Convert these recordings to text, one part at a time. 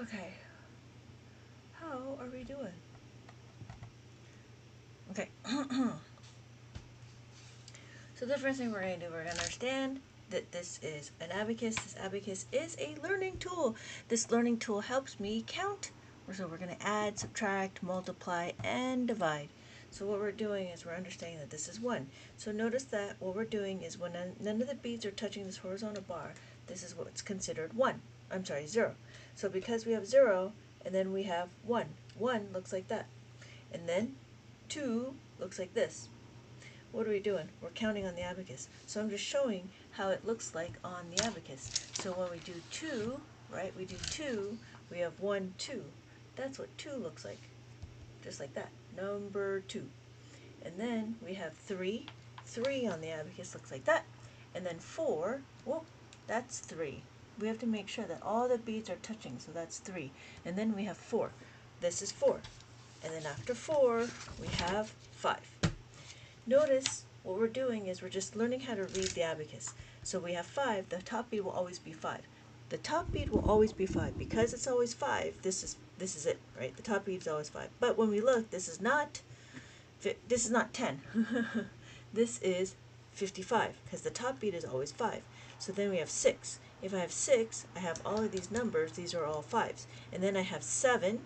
Okay. How are we doing? Okay. So the first thing we're going to do, we're going to understand that this is an abacus. This abacus is a learning tool. This learning tool helps me count. So we're going to add, subtract, multiply, and divide. So what we're doing is we're understanding that this is 1. So notice that what we're doing is when none of the beads are touching this horizontal bar, this is what's considered 1. I'm sorry, 0. So because we have 0, and then we have 1. 1 looks like that. And then 2 looks like this. What are we doing? We're counting on the abacus. So I'm just showing how it looks like on the abacus. So when we do 2, right, we do 2, we have 1, 2. That's what 2 looks like. Just like that. Number 2. And then we have 3. 3 on the abacus looks like that. And then 4, whoop, that's 3. We have to make sure that all the beads are touching, so that's 3. And then we have 4. This is 4. And then after 4, we have 5. Notice what we're doing is we're just learning how to read the abacus. So we have 5, the top bead will always be 5. The top bead will always be 5. Because it's always 5, this is it, right? The top bead is always 5. But when we look, this is not 10. This is 55, because the top bead is always 5. So then we have 6. If I have 6, I have all of these numbers, these are all 5s. And then I have 7.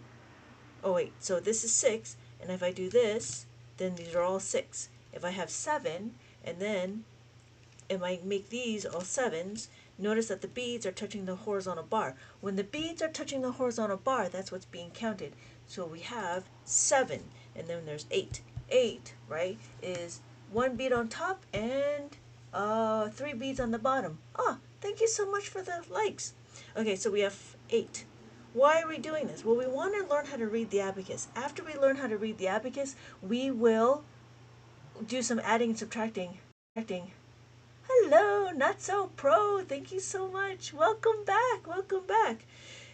Oh wait, so this is 6, and if I do this, then these are all 6. If I have 7, and then if I make these all 7s, notice that the beads are touching the horizontal bar. When the beads are touching the horizontal bar, that's what's being counted. So we have 7, and then there's 8. 8, right, is 1 bead on top and 3 beads on the bottom. Ah, thank you so much for the likes. Okay, so we have 8. Why are we doing this? Well, we want to learn how to read the abacus. After we learn how to read the abacus, we will do some adding and subtracting. Hello, Not So Pro. Thank you so much. Welcome back. Welcome back.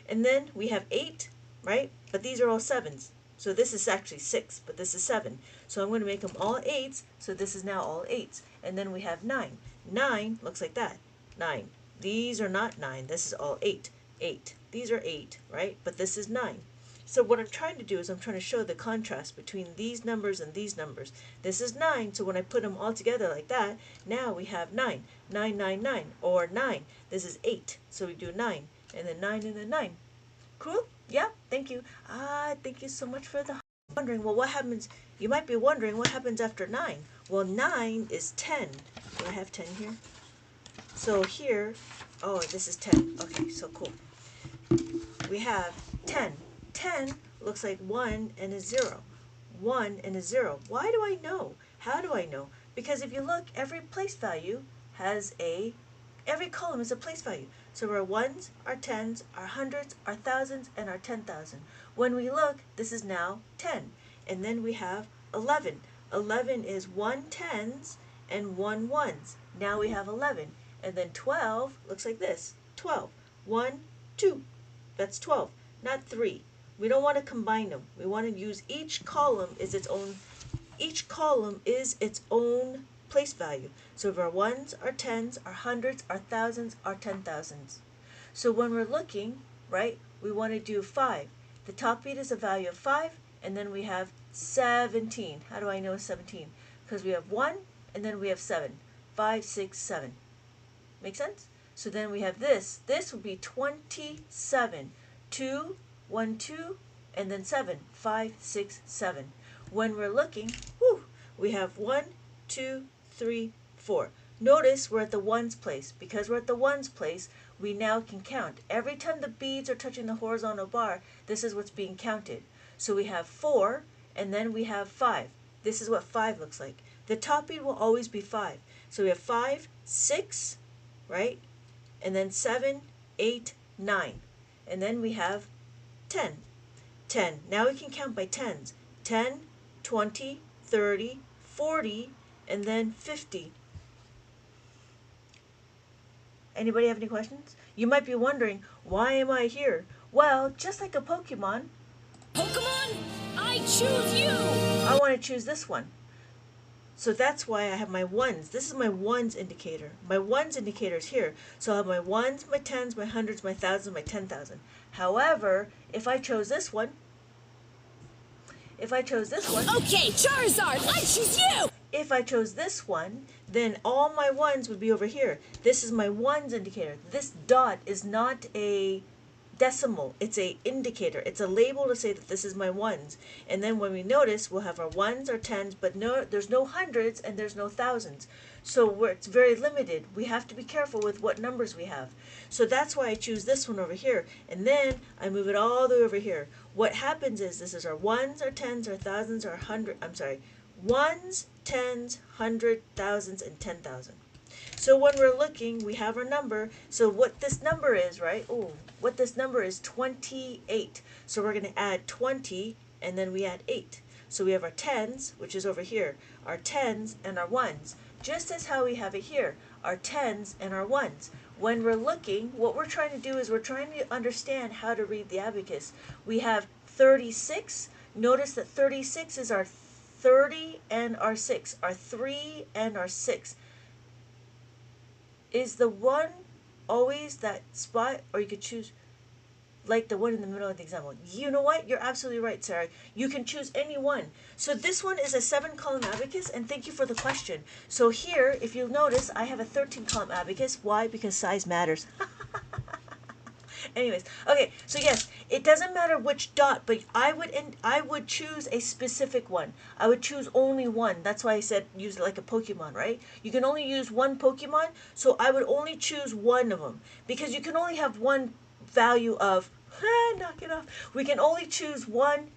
And then we have 8, right? But these are all 7s. So this is actually 6, but this is 7. So I'm going to make them all 8s. So this is now all 8s. And then we have 9. 9 looks like that. 9. These are not 9. This is all 8. 8. These are 8, right? But this is 9. So what I'm trying to do is I'm trying to show the contrast between these numbers and these numbers. This is 9, so when I put them all together like that, now we have 9. 9, 9, 9, or 9. This is 8, so we do 9, and then 9, and then 9. Cool? Yeah, thank you. Thank you so much for the wondering. Well, what happens? You might be wondering what happens after 9. Well, 9 is 10. Do I have 10 here? So here, oh, this is 10. Okay, so cool. We have 10. 10 looks like 1 and a 0. 1 and a 0. Why do I know? How do I know? Because if you look, every place value has every column is a place value. So our 1s, our 10s, our 100s, our 1000s, and our 10,000. When we look, this is now 10. And then we have 11. 11 is 1 10s and 1 1s. Now we have 11. And then 12 looks like this. 12. 1, 2. That's 12, not 3. We don't want to combine them. We want to use each column is its own place value. So if our 1s, our 10s, our 100s, our 1000s, our 10,000s. So when we're looking, right, we want to do 5. The top bead is a value of 5, and then we have 17. How do I know 17? Because we have 1, and then we have 7. 5, 6, 7. Make sense? So then we have this. This would be 27. 2, 1, 2, and then 7. 5, 6, 7. When we're looking, we have 1, 2, 3, 4. Notice we're at the ones place. Because we're at the ones place, we now can count. Every time the beads are touching the horizontal bar, this is what's being counted. So we have 4, and then we have 5. This is what 5 looks like. The top bead will always be 5. So we have 5, 6, right? And then 7, 8, 9. And then we have 10. 10. Now we can count by tens. 10, 20, 30, 40, and then 50. Anybody have any questions? You might be wondering, why am I here? Well, just like a Pokemon, Pokemon, I choose you! I want to choose this one. So that's why I have my ones. This is my ones indicator. My ones indicator is here. So I have my ones, my tens, my hundreds, my thousands, my 10,000. However, if I chose this one, Okay, Charizard, I choose you! if I chose this one, then all my ones would be over here. This is my ones indicator. This dot is not a decimal, it's a indicator. It's a label to say that this is my ones. And then when we notice, we'll have our ones, our tens, but there's no hundreds and there's no thousands. So it's very limited. We have to be careful with what numbers we have. So that's why I choose this one over here. And then I move it all the way over here. What happens is, this is our ones, our tens, our thousands, our ones, tens, hundred, thousands, and 10,000. So when we're looking, we have our number. So what this number is, right? Oh, what this number is 28. So we're going to add 20 and then we add 8. So we have our tens, which is over here, our tens and our ones. Just as how we have it here, our tens and our ones. When we're looking, what we're trying to do is we're trying to understand how to read the abacus. We have 36. Notice that 36 is our 30 and our 6, our 3 and our 6. Is the 1 always that spot, or you could choose like the one in the middle of the example? You know what? You're absolutely right, Sarah. You can choose any one. So this one is a 7-column abacus, and thank you for the question. So here, if you'll notice, I have a 13-column abacus. Why? Because size matters. Anyways, okay, so yes, it doesn't matter which dot, but I would choose a specific one. I would choose only one. That's why I said use it like a Pokemon, right? You can only use one Pokemon, so I would only choose one of them because you can only have one value of knock it off. We can only choose ones,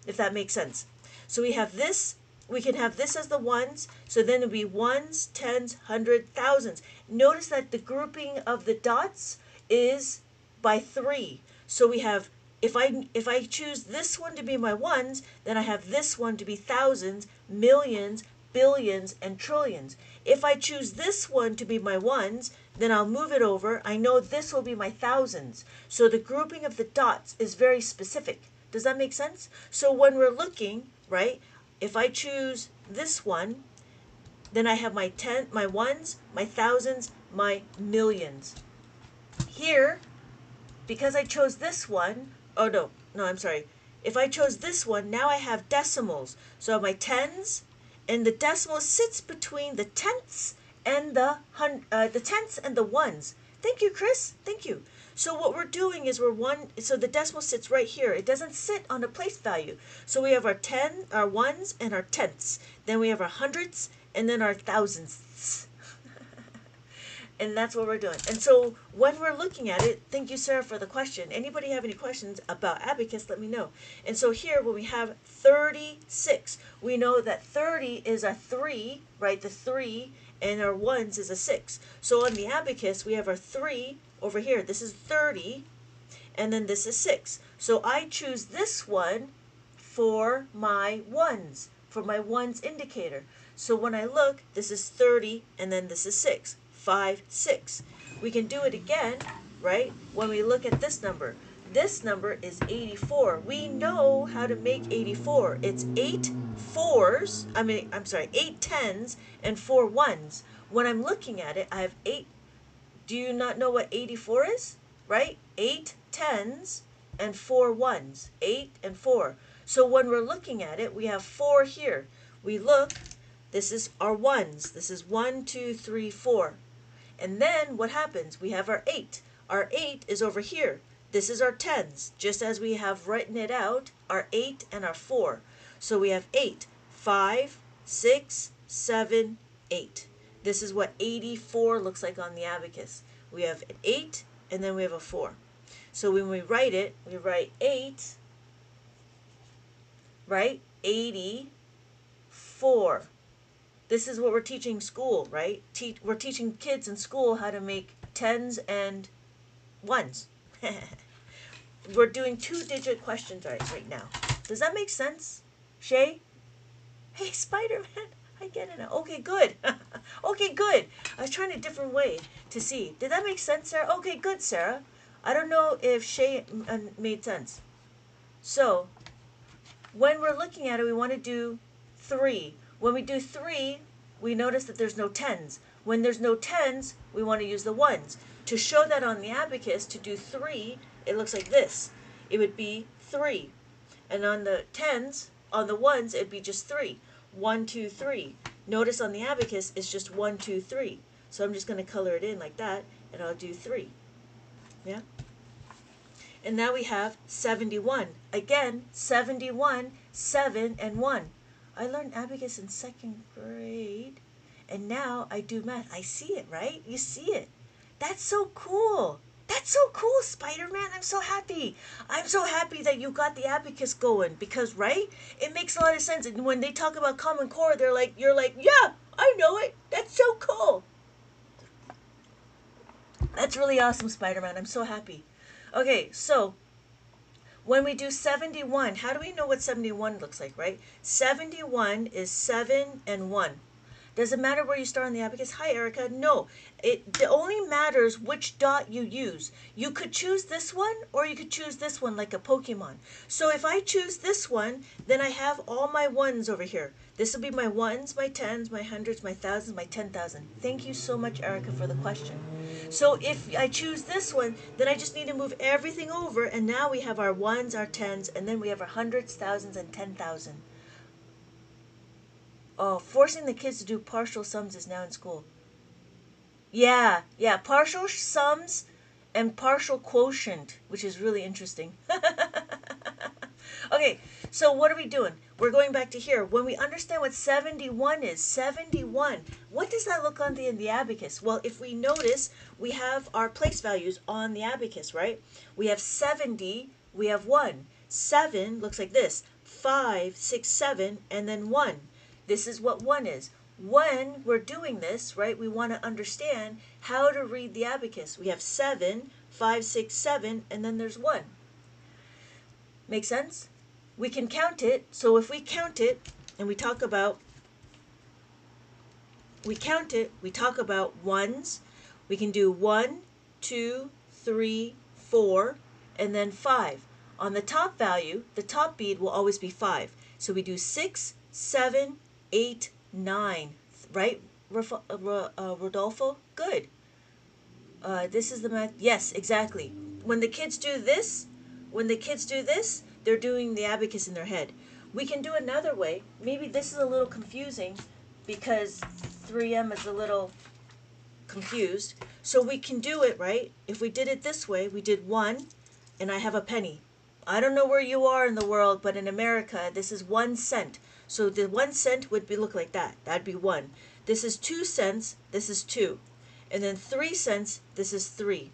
if that makes sense. So we have this. We can have this as the ones, so then it would be ones, tens, hundred, thousands. Notice that the grouping of the dots is by 3. So we have, if I choose this one to be my ones, then I have this one to be thousands, millions, billions, and trillions. If I choose this one to be my ones, then I'll move it over. I know this will be my thousands. So the grouping of the dots is very specific. Does that make sense? So when we're looking, right, if I choose this one, then I have my ones, my thousands, my millions. Here, because I chose this one, I'm sorry. If I chose this one, now I have decimals. So I have my tens, and the decimal sits between the tenths and the tenths and the ones. Thank you, Chris. Thank you. So what we're doing is so the decimal sits right here. It doesn't sit on a place value. So we have our ones and our tenths. Then we have our hundreds and then our thousands. And that's what we're doing. And so when we're looking at it, thank you, Sarah, for the question. Anybody have any questions about abacus, let me know. And so here, when we have 36, we know that 30 is a 3, right? The 3, and our ones is a 6. So on the abacus, we have our 3 over here. This is 30, and then this is 6. So I choose this one for my ones indicator. So when I look, this is 30, and then this is 6. 5, 6. We can do it again, right? When we look at this number is 84. We know how to make 84. It's 8 tens and 4 ones. When I'm looking at it, I have 8. Do you not know what 84 is? Right? 8 tens and 4 ones. 8 and 4. So when we're looking at it, we have 4 here. We look, this is our ones. This is 1, 2, 3, 4. And then what happens? We have our 8. Our 8 is over here. This is our tens, just as we have written it out, our 8 and our 4. So we have 8, 5, 6, 7, 8. This is what 84 looks like on the abacus. We have an 8 and then we have a 4. So when we write it, we write 8, right? 84. This is what we're teaching school, right? We're teaching kids in school how to make tens and ones. We're doing 2-digit questions right now. Does that make sense, Shay? Hey, Spider-Man, I get it now. Okay, good. Okay, good. I was trying a different way to see. Did that make sense, Sarah? Okay, good, Sarah. I don't know if Shay made sense. So, when we're looking at it, we want to do 3. When we do 3, we notice that there's no 10s. When there's no 10s, we want to use the 1s. To show that on the abacus, to do 3, it looks like this. It would be 3. And on the 10s, on the 1s, it'd be just 3. 1, 2, 3. Notice on the abacus, it's just 1, 2, 3. So I'm just going to color it in like that, and I'll do 3. Yeah? And now we have 71. Again, 71, 7, and 1. I learned abacus in 2nd grade, and now I do math. I see it, right? You see it. That's so cool. That's so cool, Spider-Man. I'm so happy. I'm so happy that you got the abacus going because, right? It makes a lot of sense. And when they talk about Common Core, you're like, yeah, I know it. That's so cool. That's really awesome, Spider-Man. I'm so happy. Okay, so when we do 71, how do we know what 71 looks like, right? 71 is 7 and 1. Does it matter where you start on the abacus? Hi, Erica. No, it only matters which dot you use. You could choose this one or you could choose this one like a Pokemon. So if I choose this one, then I have all my 1s over here. This will be my 1s, my 10s, my 100s, my 1000s, my 10,000. Thank you so much, Erica, for the question. So if I choose this one, then I just need to move everything over, and now we have our 1s, our 10s, and then we have our 100s, 1000s, and 10,000. Oh, forcing the kids to do partial sums is now in school. Yeah, partial sums and partial quotient, which is really interesting. Okay, so what are we doing? We're going back to here. When we understand what 71 is, 71, what does that look on in the abacus? Well, if we notice, we have our place values on the abacus, right? We have 70, we have 1. 7 looks like this, 5, 6, 7, and then 1. This is what 1 is. When we're doing this, right, we want to understand how to read the abacus. We have 7, 5, 6, 7, and then there's 1. Make sense? We can count it. So if we count it and we talk about ones, we can do 1, 2, 3, 4, and then 5. On the top value, the top bead will always be 5. So we do 6, 7, 8, 9. Right, Rodolfo? Good. This is the math. Yes, exactly. When the kids do this, they're doing the abacus in their head. We can do another way. Maybe this is a little confusing because 3M is a little confused. So we can do it, right? If we did it this way, we did 1, and I have a penny. I don't know where you are in the world, but in America, this is 1 cent. So the 1 cent would look like that. That'd be 1. This is 2 cents. This is 2. And then 3 cents. This is 3.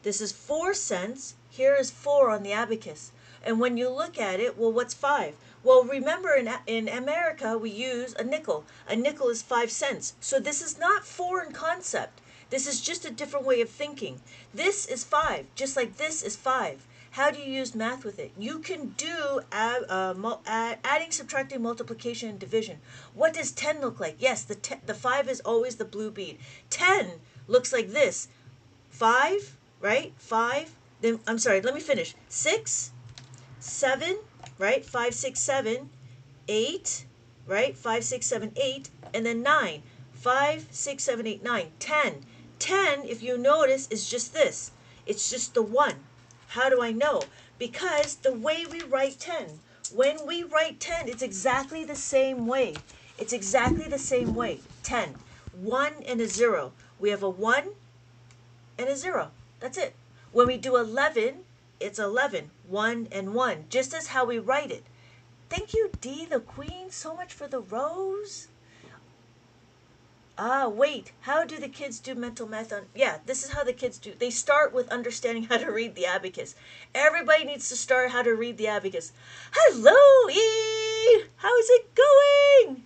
This is 4 cents. Here is 4 on the abacus. And when you look at it, well, what's 5? Well, remember in America, we use a nickel. A nickel is 5 cents. So this is not foreign concept. This is just a different way of thinking. This is 5, just like this is 5. How do you use math with it? You can do adding, subtracting, multiplication, and division. What does 10 look like? Yes, the 5 is always the blue bead. 10 looks like this. 5, right? 5. Then, I'm sorry, let me finish. 6, 7, right? 5, 6, 7. 8, right? 5, 6, 7, 8. And then 9. 5, 6, 7, 8, 9. 10. 10, if you notice, is just this. It's just the 1. How do I know? Because the way we write 10, when we write 10, it's exactly the same way. It's exactly the same way. 10. 1 and a 0. We have a 1 and a 0. That's it. When we do 11, it's 11. 1 and 1. Just as how we write it. Thank you, Dee the Queen, so much for the rose. Wait, how do the kids do mental math on... Yeah, this is how the kids do. They start with understanding how to read the abacus. Everybody needs to start how to read the abacus. Hello, E! How's it going?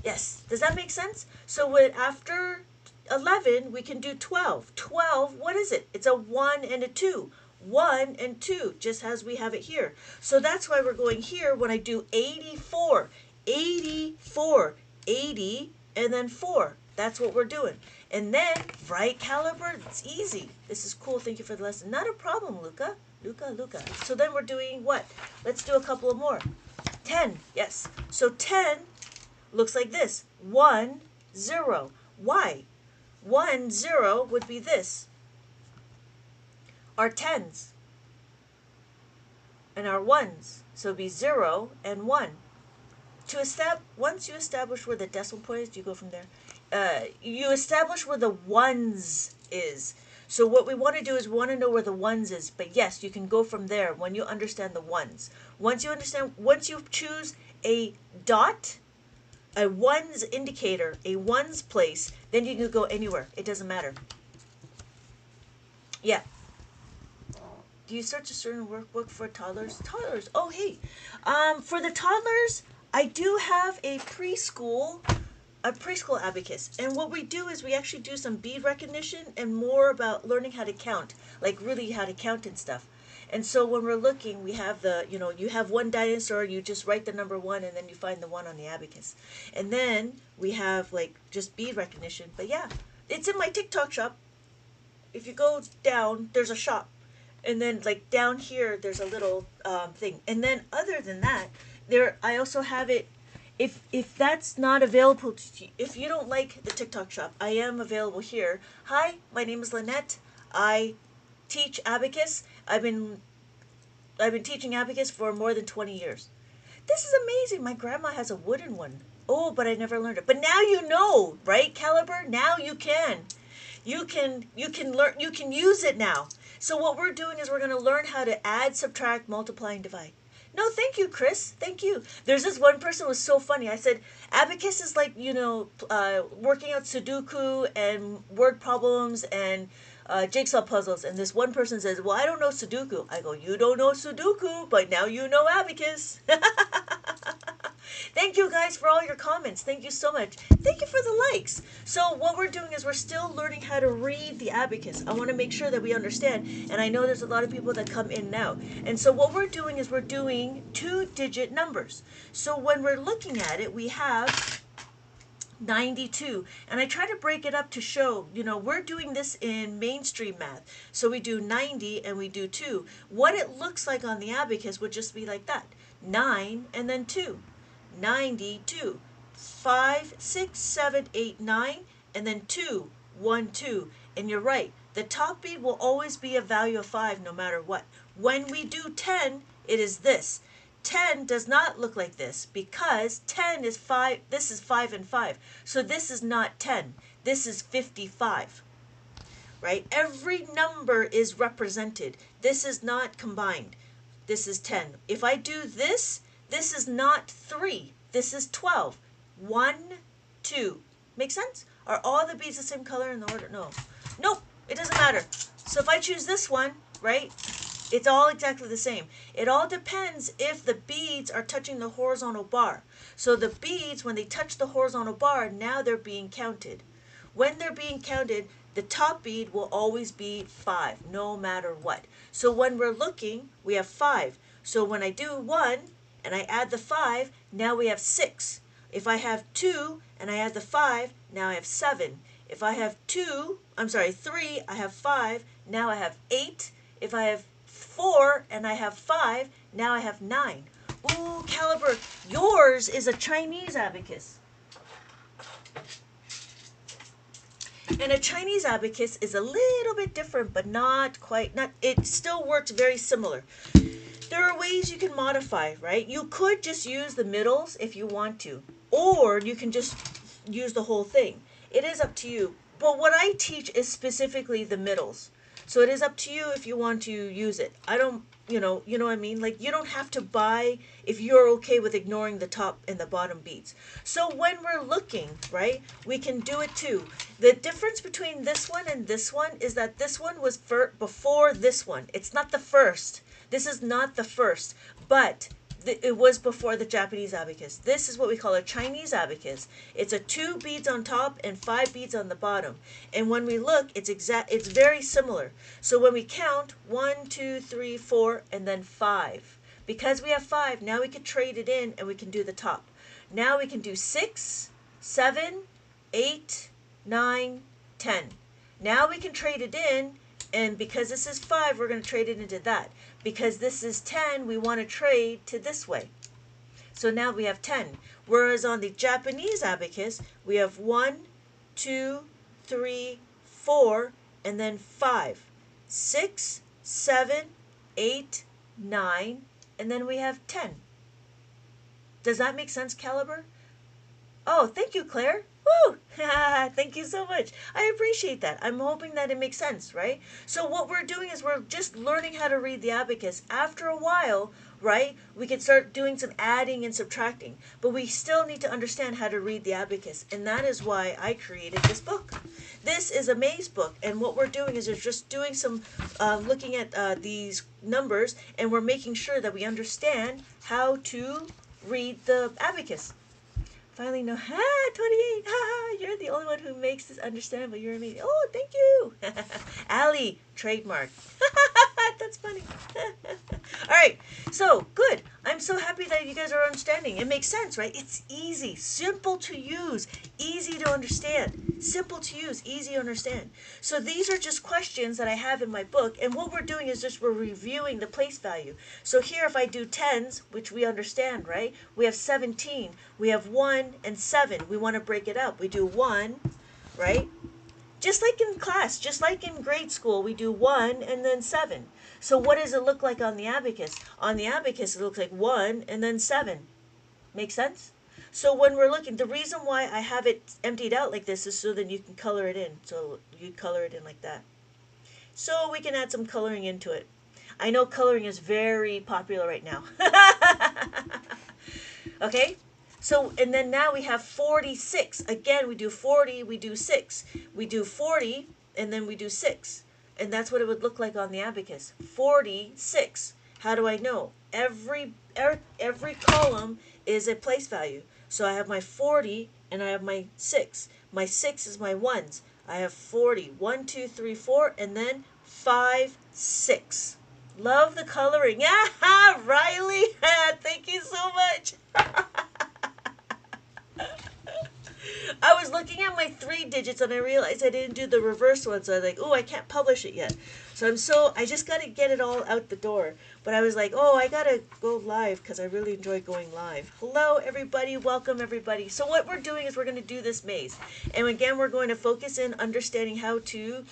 Yes, does that make sense? So after 11, we can do 12. 12, what is it? It's a 1 and a 2. 1 and 2, just as we have it here. So that's why we're going here when I do 84. 84, 80... and then 4. That's what we're doing. And then, right caliber, it's easy. This is cool. Thank you for the lesson. Not a problem, Luca. Luca. So then we're doing what? Let's do a couple of more. 10, yes. So 10 looks like this. 1, 0. Why? 1, 0 would be this. Our tens and our ones. So it'd be 0 and 1. Once you establish where the decimal point is, you go from there. You establish where the ones is. So what we want to do is we want to know where the ones is. But yes, you can go from there when you understand the ones. Once you choose a dot, a ones indicator, a ones place, then you can go anywhere. It doesn't matter. Yeah. Do you search a certain workbook for toddlers? Toddlers. Oh, hey. For the toddlers, I do have a preschool abacus. And what we do is we actually do some bead recognition and more about learning how to count, like really how to count and stuff. And so when we're looking, we have you have one dinosaur, you just write the number 1 and then you find the 1 on the abacus. And then we have like just bead recognition. But yeah, it's in my TikTok shop. If you go down, there's a shop. And then like down here, there's a little thing. And then other than that, I also have it. If that's not available to you, if you don't like the TikTok shop, I am available here. Hi, my name is Lynette. I teach abacus. I've been teaching abacus for more than 20 years. This is amazing. My grandma has a wooden one. Oh, but I never learned it. But now you know, right, Caliber? Now you can. You can learn. You can use it now. So what we're doing is we're going to learn how to add, subtract, multiply, and divide. No, thank you, Chris. Thank you. There's this one person who was so funny. I said, abacus is like, working out Sudoku and word problems and jigsaw puzzles. And this one person says, well, I don't know Sudoku. I go, you don't know Sudoku, but now you know abacus. Thank you guys for all your comments. Thank you so much. Thank you for the likes. So what we're doing is we're still learning how to read the abacus. I want to make sure that we understand. And I know there's a lot of people that come in now. And so what we're doing is we're doing 2-digit numbers. So when we're looking at it, we have 92. And I try to break it up to show, we're doing this in mainstream math. So we do 90 and we do 2. What it looks like on the abacus would just be like that. 9 and then 2. 92. 5, 6, 7, 8, 9, and then 2, 1, 2. And you're right. The top bead will always be a value of 5 no matter what. When we do 10, it is this. 10 does not look like this because 10 is 5. This is 5 and 5. So this is not 10. This is 55. Right? Every number is represented. This is not combined. This is 10. If I do this, this is not 3. This is 12. 1, 2. Make sense? Are all the beads the same color in the order? No. Nope. It doesn't matter. So if I choose this one, right, it's all exactly the same. It all depends if the beads are touching the horizontal bar. So the beads, when they touch the horizontal bar, now they're being counted. When they're being counted, the top bead will always be 5, no matter what. So when we're looking, we have 5. So when I do 1, and I add the 5, now we have 6. If I have 2 and I add the 5, now I have 7. If I have 3, I have 5, now I have 8. If I have 4 and I have 5, now I have 9. Ooh, Caliber, yours is a Chinese abacus. And a Chinese abacus is a little bit different, but not quite. It still works very similar. There are ways you can modify, right? You could just use the middles if you want to, or you can just use the whole thing. It is up to you. But what I teach is specifically the middles. So it is up to you if you want to use it. I don't, you know what I mean? Like, you don't have to buy if you're okay with ignoring the top and the bottom beads. So when we're looking, right, we can do it too. The difference between this one and this one is that this one was before this one. It's not the first. This is not the first, but it was before the Japanese abacus. This is what we call a Chinese abacus. It's a 2 beads on top and 5 beads on the bottom. And when we look, it's very similar. So when we count 1, 2, 3, 4, and then 5. Because we have 5, now we can trade it in and we can do the top. Now we can do 6, 7, 8, 9, 10. Now we can trade it in, and because this is 5, we're going to trade it into that. Because this is 10, we want to trade to this way. So now we have 10. Whereas on the Japanese abacus, we have 1, 2, 3, 4, and then 5, 6, 7, 8, 9, and then we have 10. Does that make sense, Caliber? Oh, thank you, Claire. Woo! Thank you so much. I appreciate that. I'm hoping that it makes sense, right? So what we're doing is we're just learning how to read the abacus. After a while, right, we can start doing some adding and subtracting. But we still need to understand how to read the abacus. And that is why I created this book. This is a maze book. And what we're doing is just doing some looking at these numbers. And we're making sure that we understand how to read the abacus. Finally, no, 28, you're the only one who makes this understandable. You're amazing. Oh, thank you. Allie, trademark. That's funny. All right, so good. I'm so happy that you guys are understanding. It makes sense, right? It's easy, simple to use, easy to understand. Simple to use, easy to understand. So these are just questions that I have in my book, and what we're doing is just we're reviewing the place value. So here, if I do tens, which we understand, right? We have 17. We have 1 and 7. We want to break it up. We do 1, right? Just like in class, just like in grade school, we do 1 and then 7. So what does it look like on the abacus? On the abacus, it looks like 1 and then 7. Make sense? So when we're looking, the reason why I have it emptied out like this is so that you can color it in. So you color it in like that. So we can add some coloring into it. I know coloring is very popular right now. Okay? So, and then now we have 46. Again, we do 40, we do 6. We do 40, and then we do 6. And that's what it would look like on the abacus. 46. How do I know? Every column is a place value. So I have my 40, and I have my 6. My 6 is my ones. I have 40. 1, 2, 3, 4, and then 5, 6. Love the coloring. Yeah, Riley. Thank you so much. I was looking at my 3 digits and I realized I didn't do the reverse one. So I was like, oh, I can't publish it yet. So I just got to get it all out the door. But I was like, oh, I got to go live because I really enjoy going live. Hello, everybody. Welcome, everybody. So what we're doing is we're going to do this maze. And again, we're going to focus in understanding how to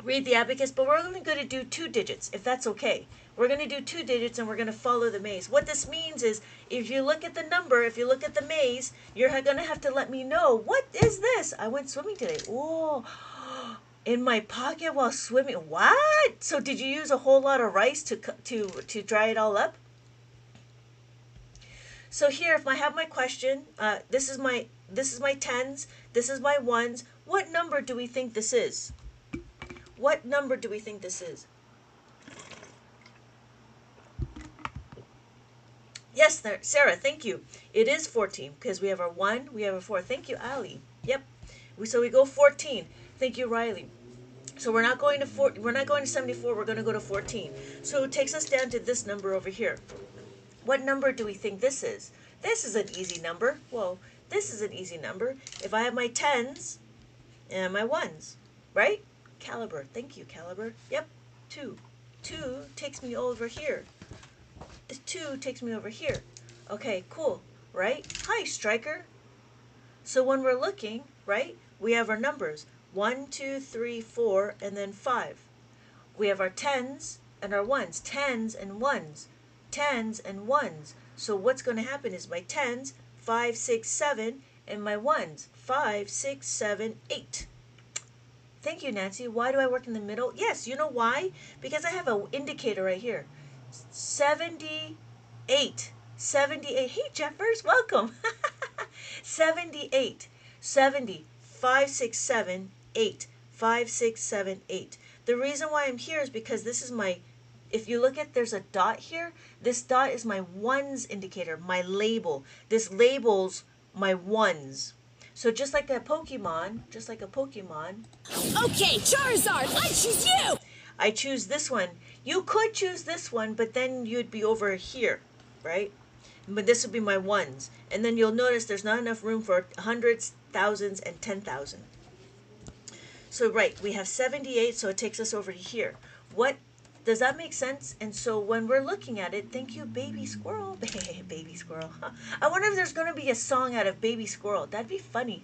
read the abacus. But we're only going to do 2 digits, if that's okay. We're going to do 2 digits and we're going to follow the maze. What this means is if you look at the number, if you look at the maze, you're going to have to let me know, what is this? I went swimming today. Oh, in my pocket while swimming. What? So did you use a whole lot of rice to dry it all up? So here, if I have my question, this is my tens, this is my ones. What number do we think this is? What number do we think this is? Yes, there, Sarah, thank you. It is 14 because we have our 1, we have a 4. Thank you, Ali. Yep. So we go 14. Thank you, Riley. So we're not going to 74, we're going to go to 14. So it takes us down to this number over here. What number do we think this is? This is an easy number. Whoa, this is an easy number. If I have my 10s and my 1s, right? Caliber. Thank you, Caliber. Yep. 2. 2 takes me over here. The 2 takes me over here. Okay, cool, right? Hi, Striker. So when we're looking, right, we have our numbers. 1, 2, 3, 4, and then 5. We have our 10s and our 1s. 10s and 1s. 10s and 1s. So what's going to happen is my 10s, 5, 6, 7, and my 1s, 5, 6, 7, 8. Thank you, Nancy. Why do I work in the middle? Yes, you know why? Because I have an indicator right here. 78. 78. Hey, Jeffers, welcome. 78. 70. 5, 6, 7, 8. 5, 6, 7, 8. The reason why I'm here is because this is my, if you look at, there's a dot here. This dot is my ones indicator, my label. This labels my ones. So just like a Pokemon. Okay, Charizard, I choose you! I choose this one. You could choose this one, but then you'd be over here, right? But this would be my ones. And then you'll notice there's not enough room for hundreds, thousands, and 10,000. So, right, we have 78, so it takes us over to here. What Does that make sense? And so when we're looking at it, thank you, baby squirrel. Baby squirrel. I wonder if there's going to be a song out of baby squirrel. That'd be funny.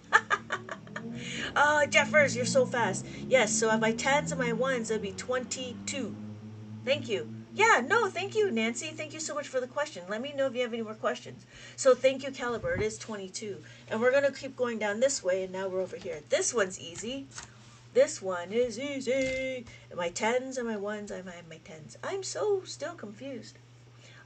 Jeffers, you're so fast. Yes, so on my tens and my ones, it'd be 22. Thank you. Yeah, no, thank you, Nancy. Thank you so much for the question. Let me know if you have any more questions. So thank you, Caliber. It is 22. And we're going to keep going down this way, and now we're over here. This one's easy. This one is easy. My tens and my ones, I have my tens. I'm so still confused.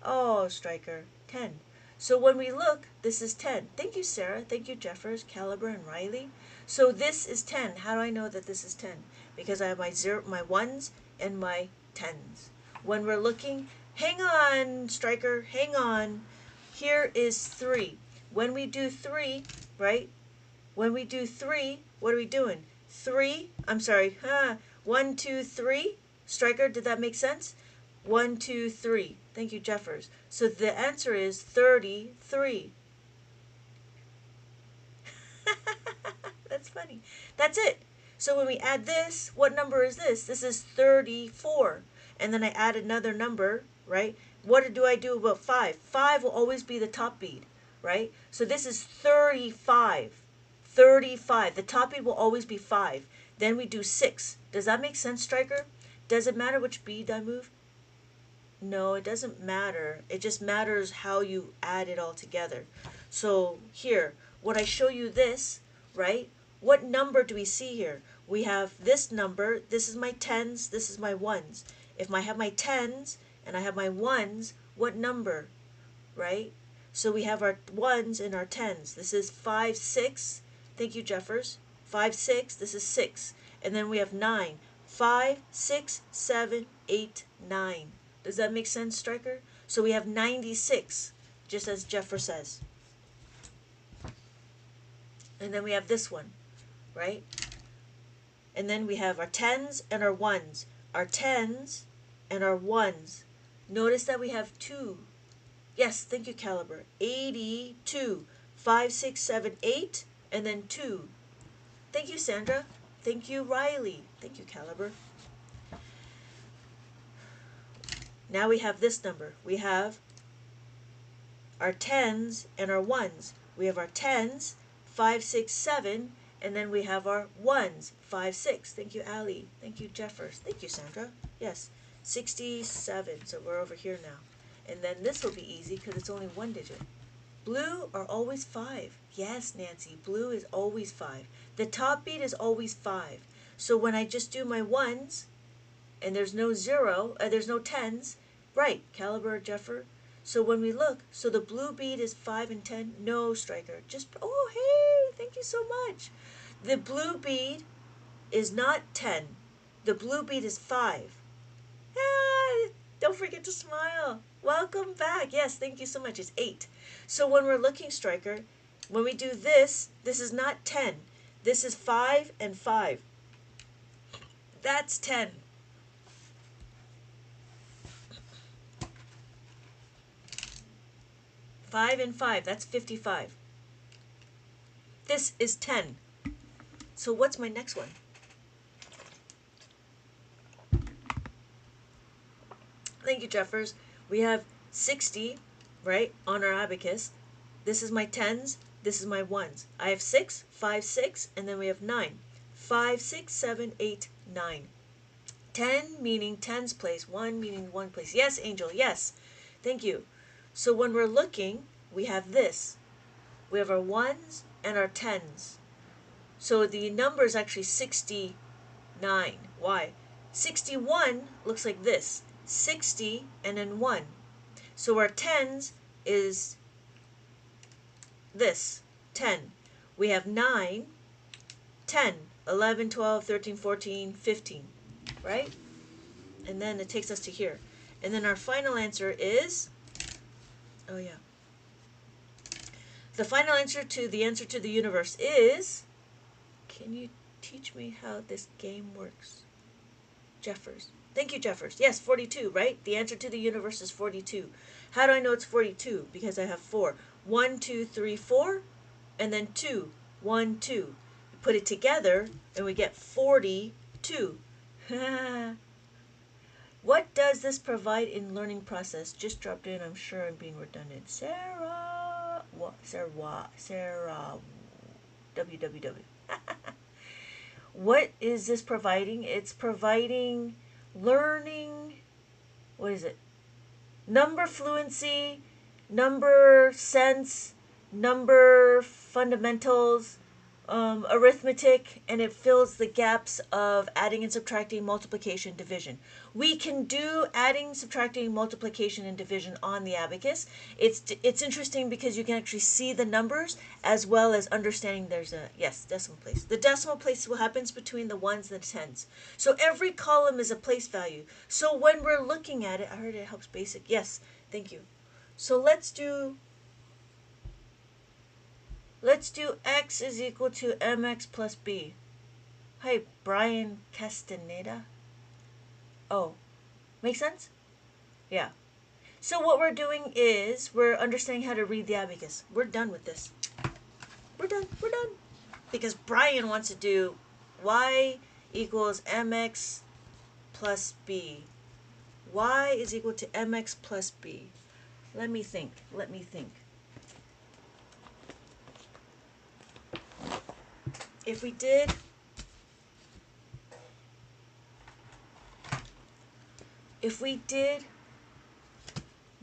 Oh, Striker, 10. So when we look, this is 10. Thank you, Sarah. Thank you, Jeffers, Caliber, and Riley. So this is 10. How do I know that this is 10? Because I have my ones and my tens. When we're looking, hang on, Striker, hang on. Here is 3. When we do 3, right? When we do 3, what are we doing? 1, 2, 3. Striker, did that make sense? 1, 2, 3. Thank you, Jeffers. So the answer is 33. That's funny. That's it. So when we add this, what number is this? This is 34. And then I add another number, right? What do I do about 5? 5 will always be the top bead, right? So this is 35. 35. The top bead will always be 5. Then we do 6. Does that make sense, Striker? Does it matter which bead I move? No, it doesn't matter. It just matters how you add it all together. So here, when I show you this, right? What number do we see here? We have this number. This is my tens. This is my ones. If I have my tens and I have my ones, what number, right? So we have our ones and our tens. This is 5, 6. Thank you, Jeffers. 5, 6. This is 6. And then we have 9. 5, 6, 7, 8, 9. Does that make sense, Striker? So we have 96, just as Jeffers says. And then we have this one, right? And then we have our tens and our ones. Our tens and our ones. Notice that we have 2. Yes, thank you, Caliber. 82. 5, 6, 7, 8, and then 2. Thank you, Sandra. Thank you, Riley. Thank you, Caliber. Now we have this number. We have our tens and our ones. We have our tens, 5, 6, 7, and then we have our ones, 5, 6. Thank you, Allie. Thank you, Jeffers. Thank you, Sandra. Yes, 67. So we're over here now. And then this will be easy because it's only one digit. Blue are always 5. Yes, Nancy, blue is always 5. The top beat is always 5. So when I just do my ones, and there's no 0, there's no tens, right, Caliber, Jeffer. So when we look, so the blue bead is 5 and 10. No, Striker. Just, oh, hey, thank you so much. The blue bead is not 10. The blue bead is 5. Ah, don't forget to smile. Welcome back. Yes, thank you so much. It's 8. So when we're looking, Striker, when we do this, this is not 10. This is 5 and 5. That's 10. Five and 5, that's 55. This is 10. So what's my next one? Thank you, Jeffers. We have 60, right, on our abacus. This is my tens. This is my ones. I have 6, 5, 6, and then we have 9. 5, 6, 7, 8, 9. 10 meaning tens place. 1 meaning 1 place. Yes, Angel, yes. Thank you. So when we're looking, we have this. We have our ones and our tens. So the number is actually 69. Why? 61 looks like this. 60 and then 1. So our tens is this, 10. We have 9, 10, 11, 12, 13, 14, 15, right? And then it takes us to here. And then our final answer is, oh yeah. The final answer to the universe is, can you teach me how this game works? Jeffers. Thank you, Jeffers. Yes, 42, right? The answer to the universe is 42. How do I know it's 42? Because I have 4. 1, 2, 3, 4, and then 2. 1, 2. Put it together, and we get 42. What does this provide in learning process? Just dropped in. I'm sure I'm being redundant. Sarah. What? Sarah. WWW. What is this providing? It's providing learning. What is it? Number fluency, number sense, number fundamentals, arithmetic, and it fills the gaps of adding and subtracting, multiplication, division. We can do adding, subtracting, multiplication, and division on the abacus. It's interesting because you can actually see the numbers as well as understanding there's a, yes, decimal place. The decimal place what happens between the ones and the tens. So every column is a place value. So when we're looking at it, I heard it helps basic. Yes, thank you. So let's do x is equal to mx plus b. Hi, Brian Castaneda. Oh, make sense? Yeah. So what we're doing is we're understanding how to read the abacus. We're done with this. We're done. Because Brian wants to do y equals mx plus b. Y is equal to mx plus b. Let me think. If we did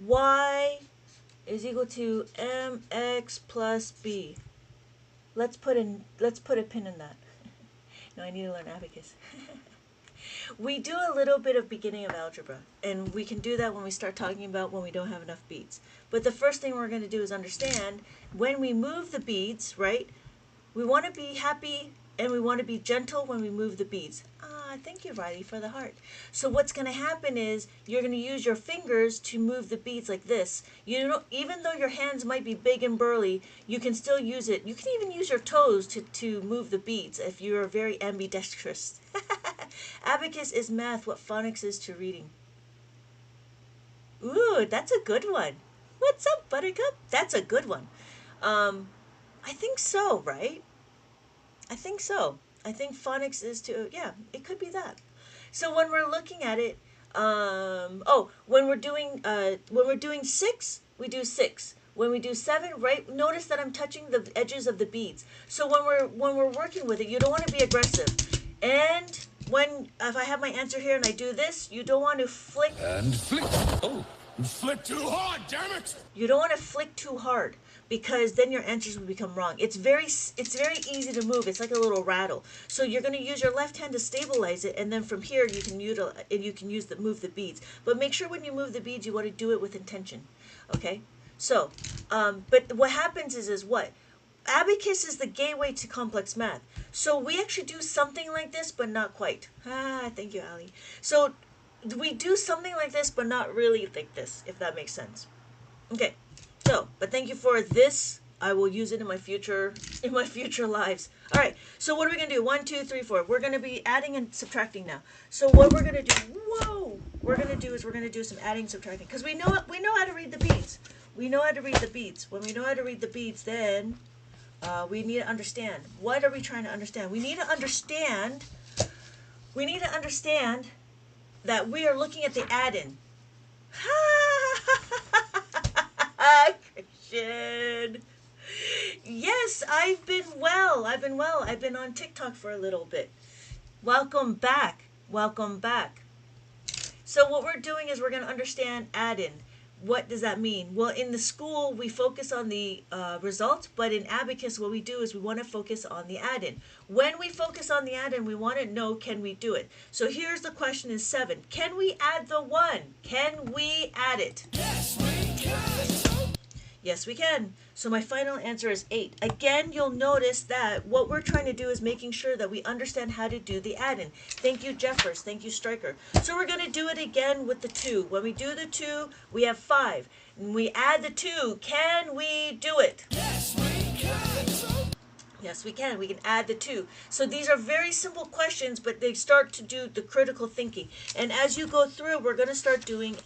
y is equal to mx plus b. Let's put a pin in that. No, I need to learn abacus. We do a little bit of beginning of algebra, and we can do that when we start talking about when we don't have enough beads. But the first thing we're going to do is understand when we move the beads, right? We want to be happy and we want to be gentle when we move the beads. Thank you, Riley, for the heart. So what's going to happen is you're going to use your fingers to move the beads like this. You know, even though your hands might be big and burly, you can still use it. You can even use your toes to move the beads if you're very ambidextrous. Abacus is math what phonics is to reading. Ooh, that's a good one. What's up, Buttercup? That's a good one. I think so, right? I think so. I think phonics is to, yeah, it could be that. So when we're looking at it, when we're doing 6, we do 6. When we do 7, right? Notice that I'm touching the edges of the beads. So when we're working with it, you don't want to be aggressive. And if I have my answer here and I do this, you don't want to flick. And flick. Oh, flick too hard, damn it! You don't want to flick too hard, because then your answers will become wrong. It's very easy to move. It's like a little rattle. So you're going to use your left hand to stabilize it, and then from here you can move the beads. But make sure when you move the beads, you want to do it with intention. Okay. So, but what happens is what? Abacus is the gateway to complex math. So we actually do something like this, but not quite. Thank you, Ali. So we do something like this, but not really like this, if that makes sense. Okay. So, but thank you for this. I will use it in my future lives. All right. So what are we gonna do? 1, 2, 3, 4. We're gonna be adding and subtracting now. So what we're gonna do? We're gonna do some adding and subtracting because we know how to read the beads. We know how to read the beads. When we know how to read the beads, then we need to understand. What are we trying to understand? We need to understand that we are looking at the add-in. Christian. Yes, I've been well. I've been on TikTok for a little bit. Welcome back. So what we're doing is we're going to understand add-in. What does that mean? Well, in the school, we focus on the results, but in Abacus, what we do is we want to focus on the add-in. When we focus on the add-in, we want to know, can we do it? So here's the question in 7. Can we add the 1? Can we add it? Yes, we can! Yes, we can. So my final answer is 8. Again, you'll notice that what we're trying to do is making sure that we understand how to do the add-in. Thank you, Jeffers. Thank you, Stryker. So we're going to do it again with the 2. When we do the 2, we have 5. And we add the 2. Can we do it? Yes, we can! Yes, we can. We can add the two. So these are very simple questions, but they start to do the critical thinking. And as you go through, we're going to start doing.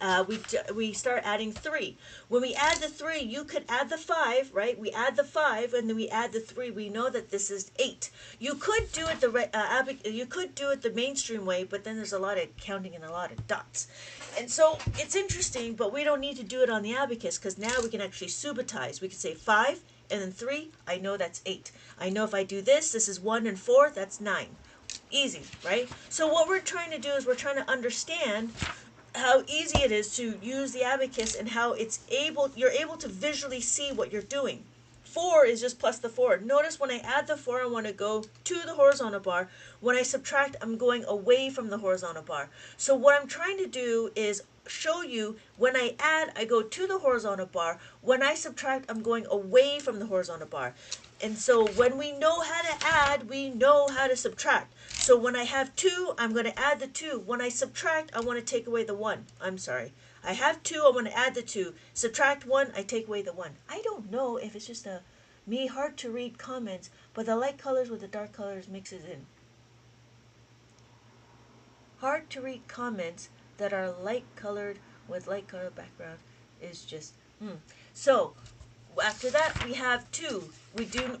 We start adding three. When we add the three, you could add the five, right? We add the five, and then we add the three. We know that this is eight. You could do it you could do it the mainstream way, but then there's a lot of counting and a lot of dots. And so it's interesting, but we don't need to do it on the abacus because now we can actually subitize. We can say five and then three. I know that's eight. I know if I do this, this is 1 and 4, that's 9. Easy, right? So what we're trying to do is we're trying to understand how easy it is to use the abacus and how you're able to visually see what you're doing. 4 is just plus the 4. Notice when I add the 4, I want to go to the horizontal bar. When I subtract, I'm going away from the horizontal bar. So what I'm trying to do is show you when I add, I go to the horizontal bar. When I subtract, I'm going away from the horizontal bar. And so when we know how to add, we know how to subtract. So when I have 2, I'm going to add the 2. When I subtract, I want to take away the 1. I'm sorry. I have 2, I want to add the 2. Subtract 1, I take away the 1. I don't know if it's just me hard to read comments, but the light colors with the dark colors mixes in. Hard to read comments that are light colored with light colored background is just So after that we have 2.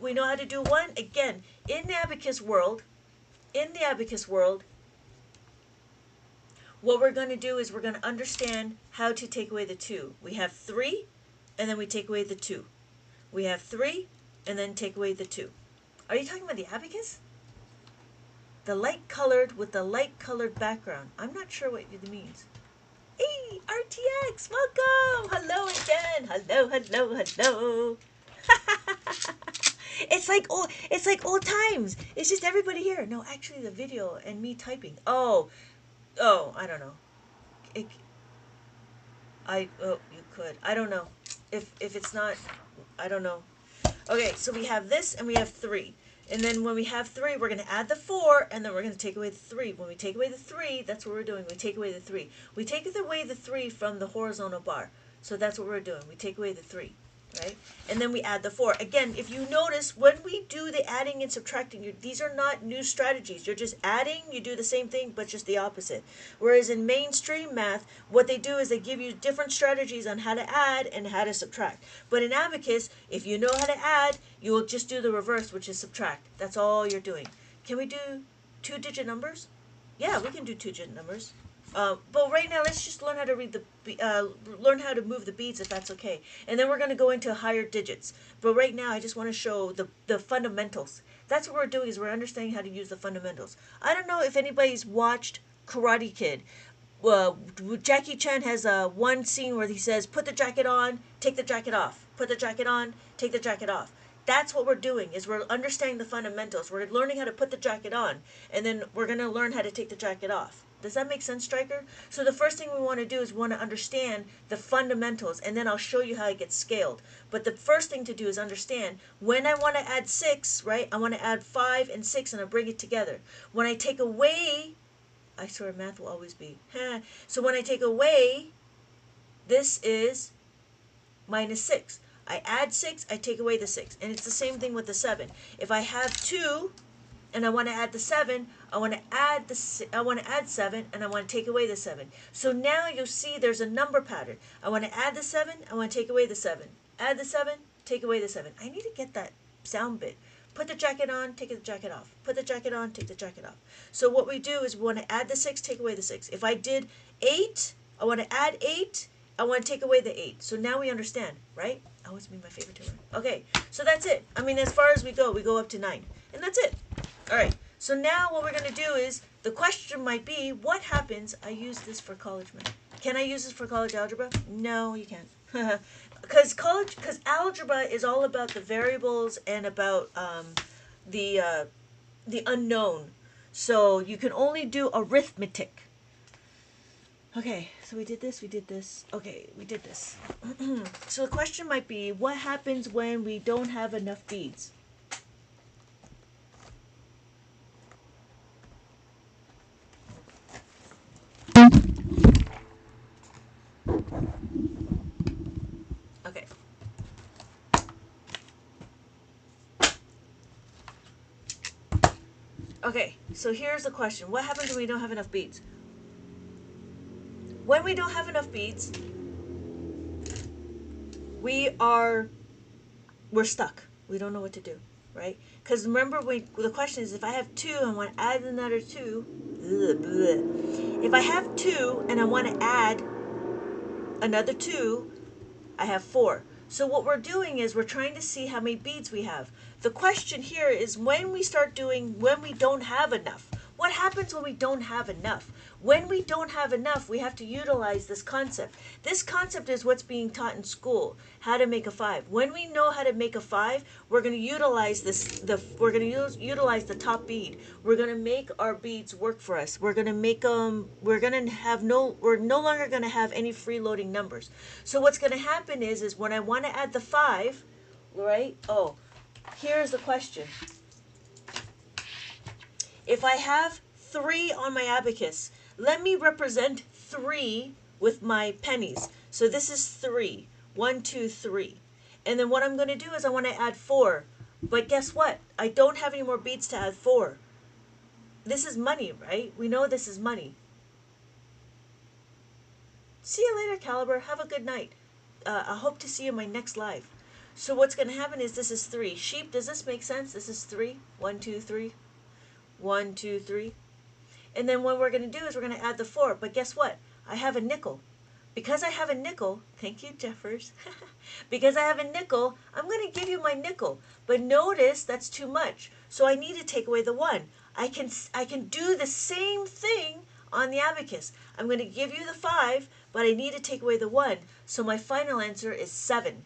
We know how to do 1. Again, in the abacus world, what we're going to do is we're going to understand how to take away the 2. We have 3, and then we take away the 2. We have 3, and then take away the 2. Are you talking about the abacus? The light colored with the light colored background. I'm not sure what it means. Hey, RTX, welcome! Hello again. Hello. It's like old times. It's just everybody here. No, actually the video and me typing. Oh, I don't know. You could. I don't know. If it's not, I don't know. Okay, so we have this and we have 3. And then when we have 3, we're going to add the 4, and then we're going to take away the 3. When we take away the 3, that's what we're doing. We take away the 3. We take away the 3 from the horizontal bar. So that's what we're doing. We take away the 3, right? And then we add the 4. Again, if you notice, when we do the adding and subtracting, these are not new strategies. You're just adding, you do the same thing, but just the opposite. Whereas in mainstream math, what they do is they give you different strategies on how to add and how to subtract. But in abacus, if you know how to add, you will just do the reverse, which is subtract. That's all you're doing. Can we do 2-digit numbers? Yeah, we can do 2-digit numbers. But right now, let's just learn how to learn how to move the beads, if that's okay. And then we're going to go into higher digits. But right now, I just want to show the fundamentals. That's what we're doing, is we're understanding how to use the fundamentals. I don't know if anybody's watched Karate Kid. Jackie Chan has one scene where he says, "Put the jacket on, take the jacket off. Put the jacket on, take the jacket off." That's what we're doing, is we're understanding the fundamentals. We're learning how to put the jacket on, and then we're going to learn how to take the jacket off. Does that make sense, Stryker? So the first thing we want to do is we want to understand the fundamentals, and then I'll show you how it gets scaled. But the first thing to do is understand, when I want to add 6, right, I want to add 5 and 6, and I bring it together. When I take away, I swear math will always be. So when I take away, this is minus 6. I add 6, I take away the 6. And it's the same thing with the 7. If I have 2 and I want to add the 7, I want to add 7 and I want to take away the 7. So now you'll see there's a number pattern. I want to add the 7, I want to take away the 7. Add the 7, take away the 7. I need to get that sound bit. Put the jacket on, take the jacket off. Put the jacket on, take the jacket off. So what we do is we want to add the 6, take away the 6. If I did 8, I want to add 8, I want to take away the 8. So now we understand, right? Always be my favorite to learn. Okay, so that's it. I mean, as far as we go up to 9. And that's it. All right, so now what we're going to do is, the question might be, what happens, I use this for college math. Can I use this for college algebra? No, you can't. Because algebra is all about the variables and about the unknown. So you can only do arithmetic. Okay, so we did this. Okay, we did this. So the question might be, what happens when we don't have enough beads? Okay. Okay, so here's the question. What happens when we don't have enough beads? When we don't have enough beads, we're stuck. We don't know what to do, right? Because remember, the question is, if I have 2 and I want to add another 2, if I have 2 and I want to add another 2, I have 4. So what we're doing is we're trying to see how many beads we have. The question here is when we don't have enough. What happens when we don't have enough? When we don't have enough, we have to utilize this concept. This concept is what's being taught in school, how to make a 5. When we know how to make a 5, we're going to utilize utilize the top bead. We're going to make our beads work for us. We're no longer going to have any freeloading numbers. So what's going to happen is when I want to add the 5, right? Oh, here's the question. If I have 3 on my abacus, let me represent 3 with my pennies. So this is 3. 1, 2, 3. And then what I'm going to do is I want to add 4. But guess what? I don't have any more beads to add 4. This is money, right? We know this is money. See you later, Caliber. Have a good night. I hope to see you in my next live. So what's going to happen is this is 3. Sheep, does this make sense? This is 3. 1, 2, 3. 1, 2, 3. And then what we're going to do is we're going to add the 4. But guess what? I have a nickel. Because I have a nickel, thank you, Jeffers. Because I have a nickel, I'm going to give you my nickel. But notice that's too much. So I need to take away the 1. I can do the same thing on the abacus. I'm going to give you the 5, but I need to take away the 1. So my final answer is 7.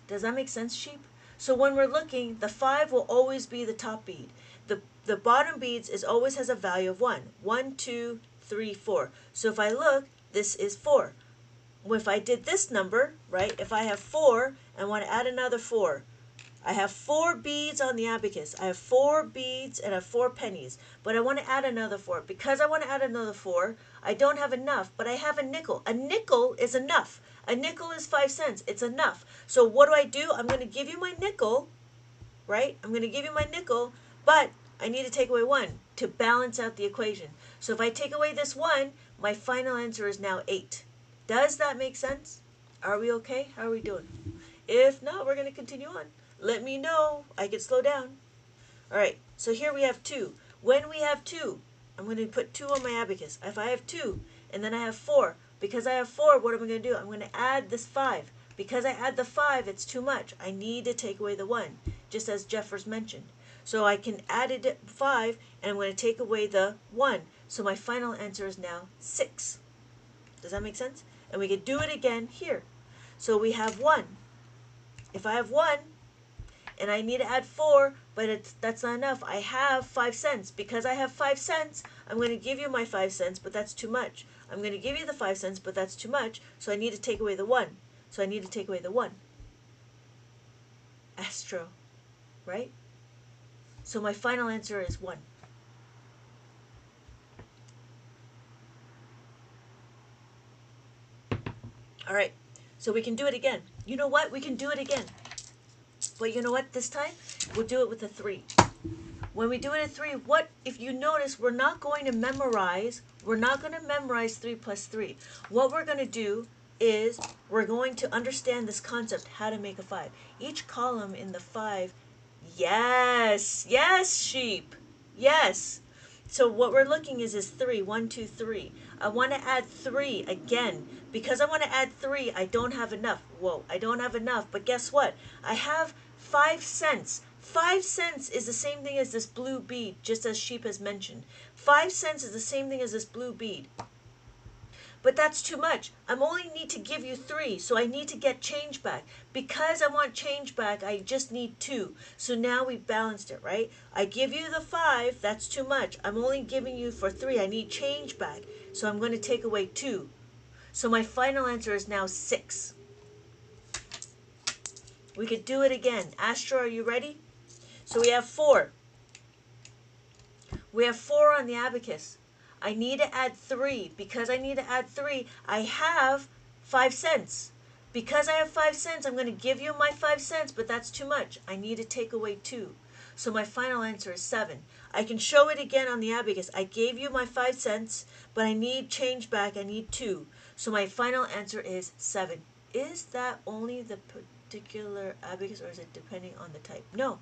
Does that make sense, sheep? So when we're looking, the 5 will always be the top bead. The bottom beads always has a value of 1. 1, 2, 3, 4. So if I look, this is 4. If I did this number, right, if I have 4 and want to add another 4, I have 4 beads on the abacus. I have 4 beads and I have 4 pennies. But I want to add another 4. Because I want to add another 4, I don't have enough, but I have a nickel. A nickel is enough. A nickel is 5 cents. It's enough. So what do? I'm going to give you my nickel, right? I'm going to give you my nickel, but I need to take away 1 to balance out the equation. So if I take away this 1, my final answer is now 8. Does that make sense? Are we okay? How are we doing? If not, we're going to continue on. Let me know. I can slow down. All right, so here we have 2. When we have 2, I'm going to put 2 on my abacus. If I have 2, and then I have 4, because I have 4, what am I going to do? I'm going to add this 5. Because I add the 5, it's too much. I need to take away the 1, just as Jeffers mentioned. So I can add it 5, and I'm going to take away the 1. So my final answer is now 6. Does that make sense? And we could do it again here. So we have 1. If I have 1, and I need to add 4, but that's not enough. I have 5 cents. Because I have 5 cents, I'm going to give you my 5 cents, but that's too much. I'm going to give you the 5 cents, but that's too much. So I need to take away the 1. So I need to take away the 1. Astro, right? So my final answer is 1. All right, so we can do it again. You know what? We can do it again. But you know what? This time, we'll do it with a 3. When we do it at 3, what if you notice we're not going to memorize 3 plus 3. What we're going to do is we're going to understand this concept, how to make a 5. Each column in the 5, yes, sheep, yes. So what we're looking is 3, 1, 2, 3. I want to add 3 again. Because I want to add 3, I don't have enough. Whoa, I don't have enough. But guess what? I have 5 cents. 5 cents is the same thing as this blue bead, just as Sheep has mentioned. 5 cents is the same thing as this blue bead. But that's too much. I only need to give you 3, so I need to get change back. Because I want change back, I just need 2. So now we balanced it, right? I give you the 5, that's too much. I'm only giving you for 3, I need change back. So I'm going to take away 2. So my final answer is now 6. We could do it again. Astro, are you ready? So we have 4. We have 4 on the abacus. I need to add 3. Because I need to add 3, I have 5 cents. Because I have 5 cents, I'm going to give you my 5 cents, but that's too much. I need to take away 2. So my final answer is 7. I can show it again on the abacus. I gave you my 5 cents, but I need change back. I need 2. So my final answer is 7. Is that only the particular abacus, or is it depending on the type? No.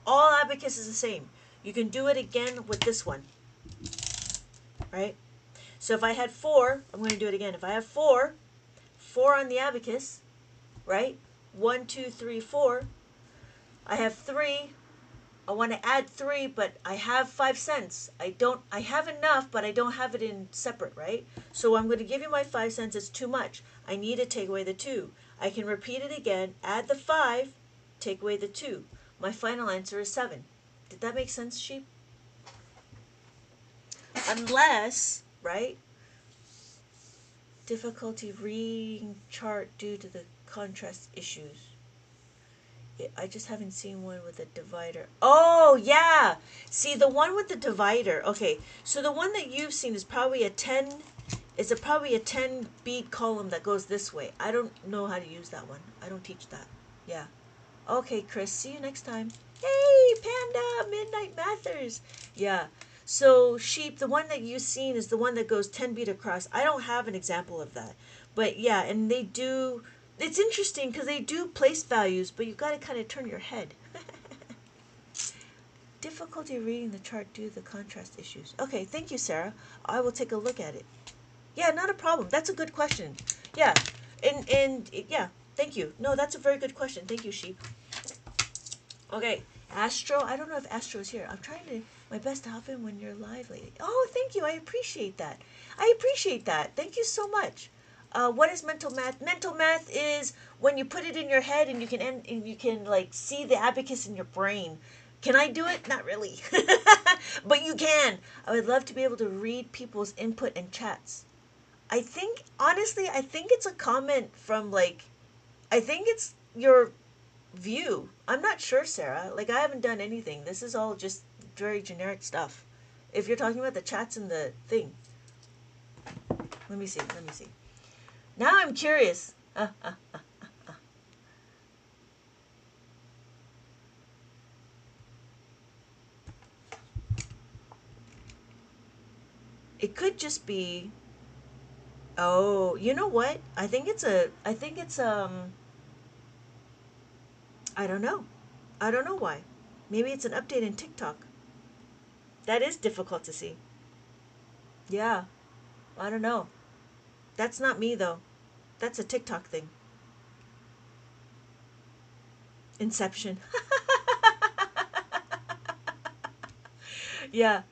All abacus is the same. You can do it again with this one. Right? So if I had 4, I'm going to do it again. If I have 4 on the abacus, right? 1, 2, 3, 4. I have 3. I want to add 3, but I have 5 cents. I have enough, but I don't have it in separate, right? So I'm going to give you my 5 cents. It's too much. I need to take away the 2. I can repeat it again, add the 5, take away the 2. My final answer is 7. Did that make sense, sheep? Unless, right? Difficulty reading chart due to the contrast issues. I just haven't seen one with a divider. Oh, yeah. See, the one with the divider. Okay, so the one that you've seen is probably a 10. It's probably a 10 bead column that goes this way. I don't know how to use that one. I don't teach that. Yeah. Okay, Chris. See you next time. Hey, Panda, Midnight Mathers. Yeah. So, sheep, the one that you've seen is the one that goes 10 bead across. I don't have an example of that. But, yeah, and they do... It's interesting because they do place values, but you've got to kind of turn your head. Difficulty reading the chart due to the contrast issues. Okay, thank you, Sarah. I will take a look at it. Yeah, not a problem. That's a good question. Yeah, and yeah, thank you. No, that's a very good question. Thank you, sheep. Okay, Astro. I don't know if Astro is here. I'm trying to my best to help him when you're live, lady. Oh, thank you. I appreciate that. I appreciate that. Thank you so much. What is mental math? Mental math is when you put it in your head and you can like see the abacus in your brain. Can I do it? Not really, but you can. I would love to be able to read people's input and chats. I think honestly, I think it's a comment from like, I think it's your view. I'm not sure, Sarah. Like I haven't done anything. This is all just very generic stuff. If you're talking about the chats and the thing, let me see. Let me see. Now I'm curious. It could just be. Oh, you know what? I think it's I don't know. I don't know why. Maybe it's an update in TikTok. That is difficult to see. Yeah. I don't know. That's not me though. That's a TikTok thing. Inception. Yeah.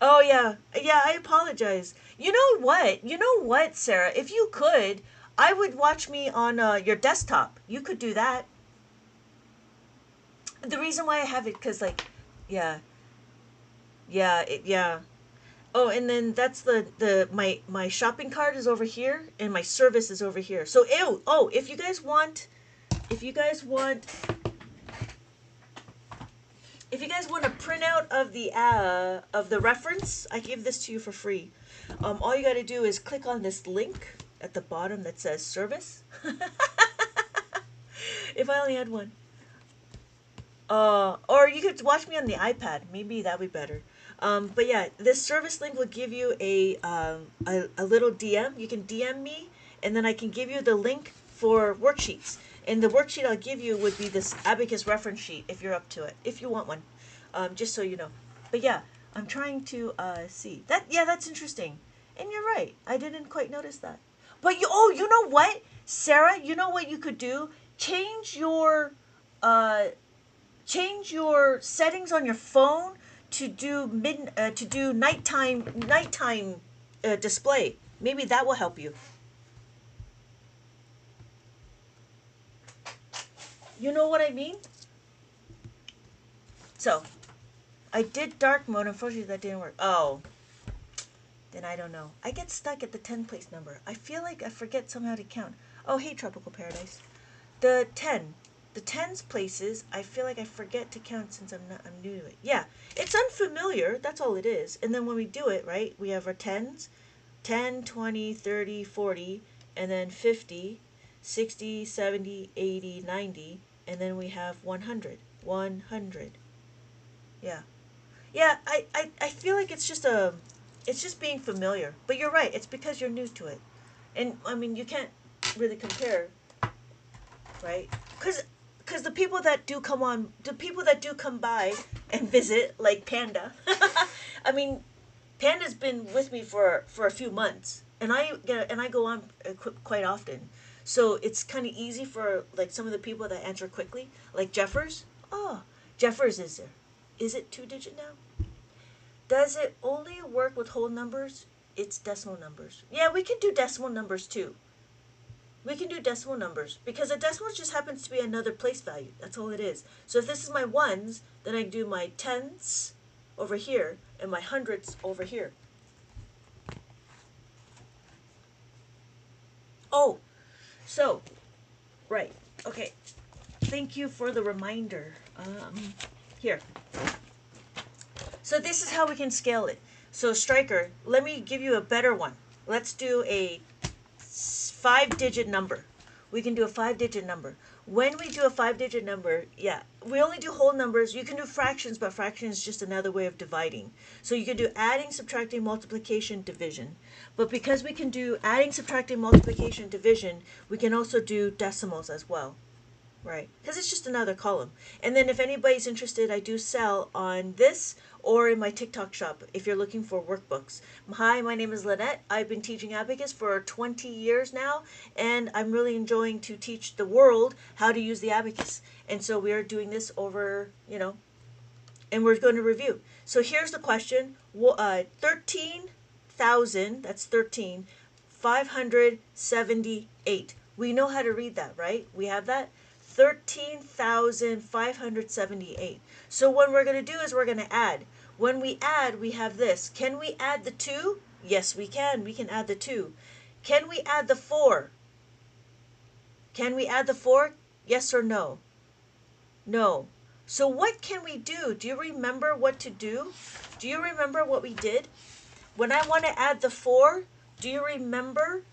Oh yeah. Yeah, I apologize. You know what? You know what, Sarah? If you could, I would watch me on your desktop. You could do that. The reason why I have it cuz like yeah. Yeah. Oh, and then that's the my shopping cart is over here and my service is over here. So ew, oh, if you guys want a printout of the reference, I give this to you for free. All you got to do is click on this link at the bottom that says service. If I only had one. Or you could watch me on the iPad. Maybe that'd be better. But yeah, this service link will give you a little DM. You can DM me, and then I can give you the link for worksheets. And the worksheet I'll give you would be this Abacus reference sheet if you're up to it, if you want one, just so you know. But yeah, I'm trying to see that. Yeah, that's interesting. And you're right. I didn't quite notice that. But you know what, Sarah? You know what you could do? Uh, change your settings on your phone to do nighttime display. Maybe that will help you. You know what I mean? So, I did dark mode. Unfortunately, that didn't work. Oh, then I don't know. I get stuck at the 10 place number. I feel like I forget somehow to count. Oh, hey, Tropical Paradise. The 10. The tens places, I feel like I forget to count since I'm new to it. Yeah, it's unfamiliar. That's all it is. And then when we do it, right, we have our tens, 10, 20, 30, 40, and then 50, 60, 70, 80, 90, and then we have 100. 100. Yeah. Yeah, I feel like it's just being familiar. But you're right, it's because you're new to it. And I mean, you can't really compare, right? Because the people that do come by and visit, like Panda, I mean, Panda's been with me for a few months, and I go on quite often, so it's kind of easy for like some of the people that answer quickly, like Jeffers. Oh, Jeffers is there? Is it 2-digit now? Does it only work with whole numbers? It's decimal numbers. Yeah, we can do decimal numbers too. We can do decimal numbers because a decimal just happens to be another place value. That's all it is. So if this is my ones, then I do my tenths over here and my hundredths over here. Oh, so, right. Okay. Thank you for the reminder. Here. So this is how we can scale it. So Striker, let me give you a better one. Let's do a 5-digit number. We can do a 5-digit number. When we do a 5-digit number, yeah, we only do whole numbers. You can do fractions, but fraction is just another way of dividing. So you can do adding, subtracting, multiplication, division. But because we can do adding, subtracting, multiplication, division, we can also do decimals as well. Right, because it's just another column. And then if anybody's interested, I do sell on this or in my TikTok shop if you're looking for workbooks. Hi, my name is Lynette. I've been teaching Abacus for 20 years now, and I'm really enjoying to teach the world how to use the Abacus. And so we are doing this over, and we're going to review. So here's the question. 13,000, that's 13, 578. We know how to read that, right? We have that? 13,578. So what we're going to do is we're going to add. When we add, we have this. Can we add the 2? Yes, we can. We can add the 2. Can we add the 4? Can we add the 4? Yes or no? No. So what can we do? Do you remember what to do? Do you remember what we did? When I want to add the 4, do you remember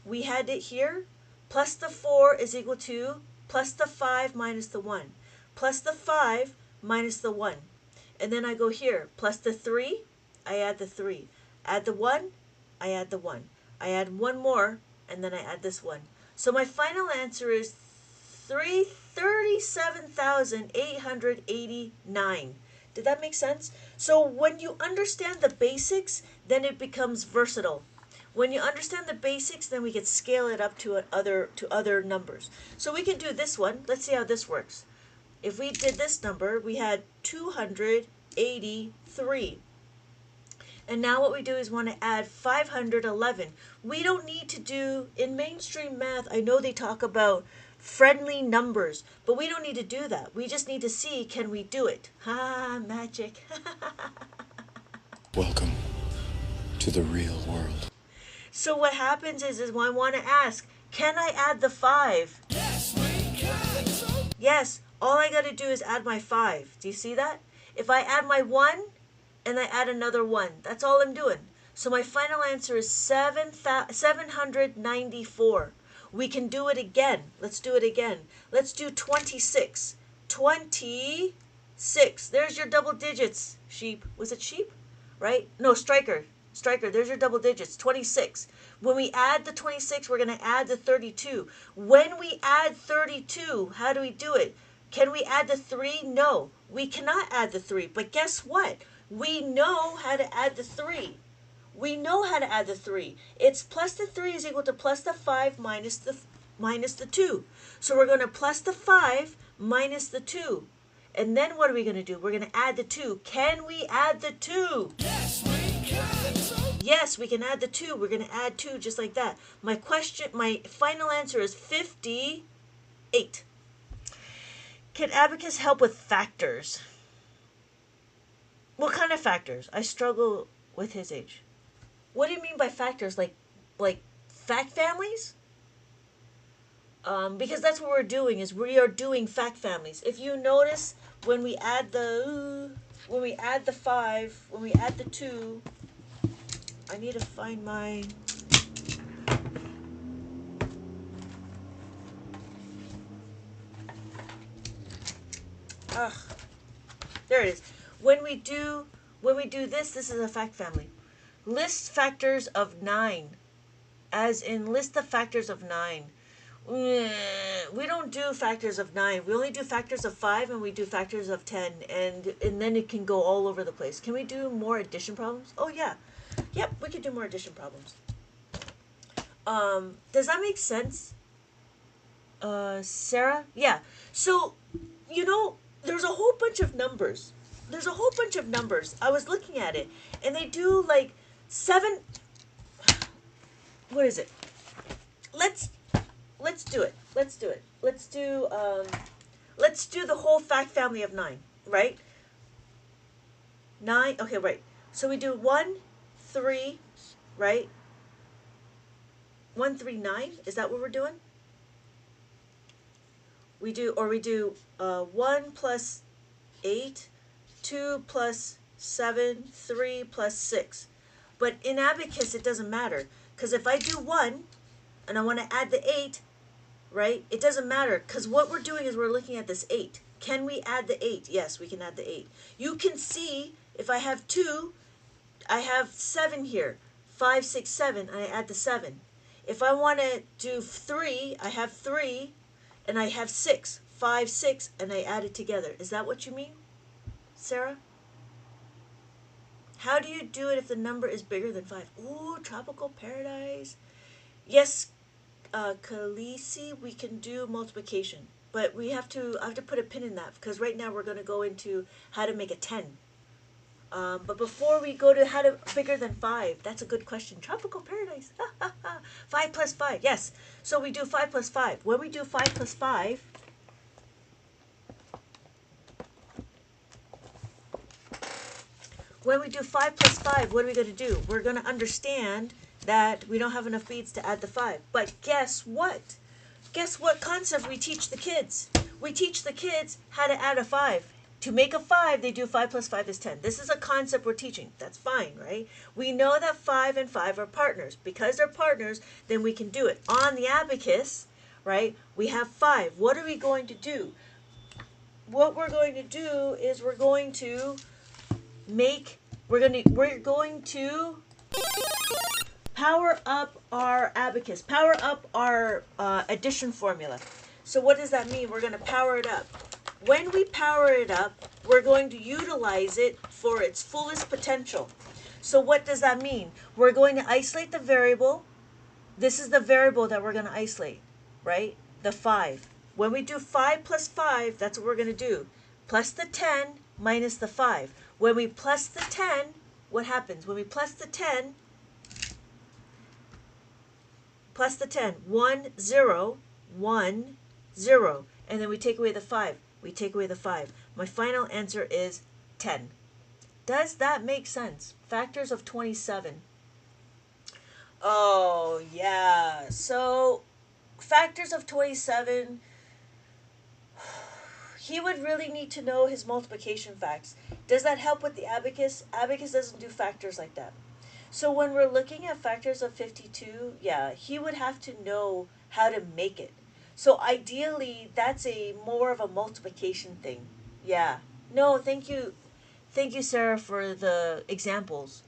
we had it here? Plus the 4 is equal to plus the 5 minus the 1. Plus the 5 minus the 1. And then I go here. Plus the 3, I add the 3. Add the 1, I add the 1. I add one more, and then I add this one. So my final answer is 37,889. Did that make sense? So when you understand the basics, then it becomes versatile. When you understand the basics, then we can scale it up to other numbers. So we can do this one. Let's see how this works. If we did this number, we had 283. And now what we do is want to add 511. We don't need to do, in mainstream math, I know they talk about friendly numbers, but we don't need to do that. We just need to see, can we do it? Ha, magic. Welcome to the real world. So what happens is when I want to ask, can I add the 5? Yes, we can. Yes, all I got to do is add my 5. Do you see that? If I add my 1 and I add another 1, that's all I'm doing. So my final answer is 794. We can do it again. Let's do it again. Let's do 26. 26. There's your double digits, sheep. Was it sheep? Right? No, striker. Striker, there's your double digits, 26. When we add the 26, we're going to add the 32. When we add 32, how do we do it? Can we add the 3? No, we cannot add the 3. But guess what? We know how to add the 3. We know how to add the 3. It's plus the 3 is equal to plus the 5 minus the 2. So we're going to plus the 5 minus the 2. And then what are we going to do? We're going to add the 2. Can we add the 2? Yes, we can. Yes, we can add the 2. We're going to add 2 just like that. My final answer is 58. Can Abacus help with factors? What kind of factors? I struggle with his age. What do you mean by factors? Like fact families? Because that's what we're doing, is we are doing fact families. If you notice, when we add the 5, when we add the 2, I need to find my... Ugh. There it is. When we do this is a fact family. List factors of 9, as in list the factors of 9. We don't do factors of 9. We only do factors of 5, and we do factors of 10, and then it can go all over the place. Can we do more addition problems? Oh yeah. Yep, we can do more addition problems. Does that make sense? Sarah? Yeah. So, there's a whole bunch of numbers. I was looking at it, and they do like 7. What is it? Let's do it. Let's do it. Let's do the whole fact family of 9, right? 9. Okay, right. So we do 1, 3, right? 1, 3, 9. Is that what we're doing? We do 1 plus 8, 2 plus 7, 3 plus 6. But in Abacus, it doesn't matter. Because if I do 1, and I want to add the 8, right? It doesn't matter. Because what we're doing is we're looking at this 8. Can we add the 8? Yes, we can add the 8. You can see, if I have 2, I have 7 here. 5, 6, 7, and I add the 7. If I want to do 3, I have 3, and I have 6. 5, 6, and I add it together. Is that what you mean, Sarah? How do you do it if the number is bigger than 5? Ooh, tropical paradise. Yes, Khaleesi, we can do multiplication. But I have to put a pin in that, because right now we're going to go into how to make a 10. But before we go to how to bigger than 5, that's a good question. Tropical paradise. 5 plus 5, yes. So we do 5 plus 5. When we do 5 plus 5, what are we going to do? We're going to understand that we don't have enough beads to add the 5. But guess what? Guess what concept we teach the kids? We teach the kids how to add a 5. To make a 5, they do 5 plus 5 is 10. This is a concept we're teaching. That's fine, right? We know that 5 and 5 are partners. Because they're partners, then we can do it. On the abacus, right, we have 5. What are we going to do? What we're going to do is we're going to power up our abacus, power up our addition formula. So what does that mean? We're going to power it up. When we power it up, we're going to utilize it for its fullest potential. So what does that mean? We're going to isolate the variable. This is the variable that we're going to isolate, right? The 5. When we do 5 plus 5, that's what we're going to do. Plus the 10 minus the 5. When we plus the 10, what happens? When we plus the 10, 1, 0, 1, 0. And then we take away the 5. We take away the 5. My final answer is 10. Does that make sense? Factors of 27. Oh, yeah. So, factors of 27, he would really need to know his multiplication facts. Does that help with the abacus? Abacus doesn't do factors like that. So when we're looking at factors of 52, yeah, he would have to know how to make it. So ideally, that's more of a multiplication thing. Yeah. No, thank you. Thank you, Sarah, for the examples.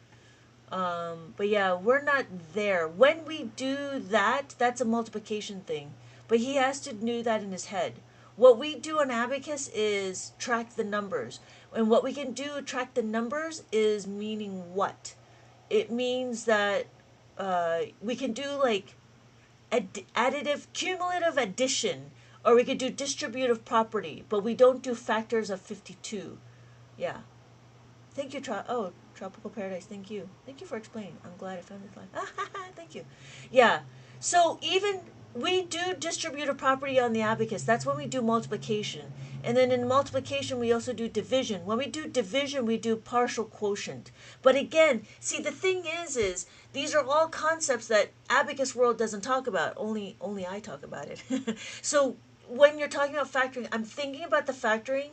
But yeah, we're not there. When we do that, that's a multiplication thing. But he has to know that in his head. What we do on abacus is track the numbers. And what we can do, track the numbers, is meaning what? It means that we can do like additive, cumulative addition, or we could do distributive property, but we don't do factors of 52. Yeah. Thank you, Tropical Paradise. Thank you. Thank you for explaining. I'm glad I found this line. Thank you. Yeah. So even we do distributive property on the abacus. That's when we do multiplication. And then in multiplication, we also do division. When we do division, we do partial quotient. But again, see, the thing is these are all concepts that Abacus World doesn't talk about. Only I talk about it. So when you're talking about factoring, I'm thinking about the factoring.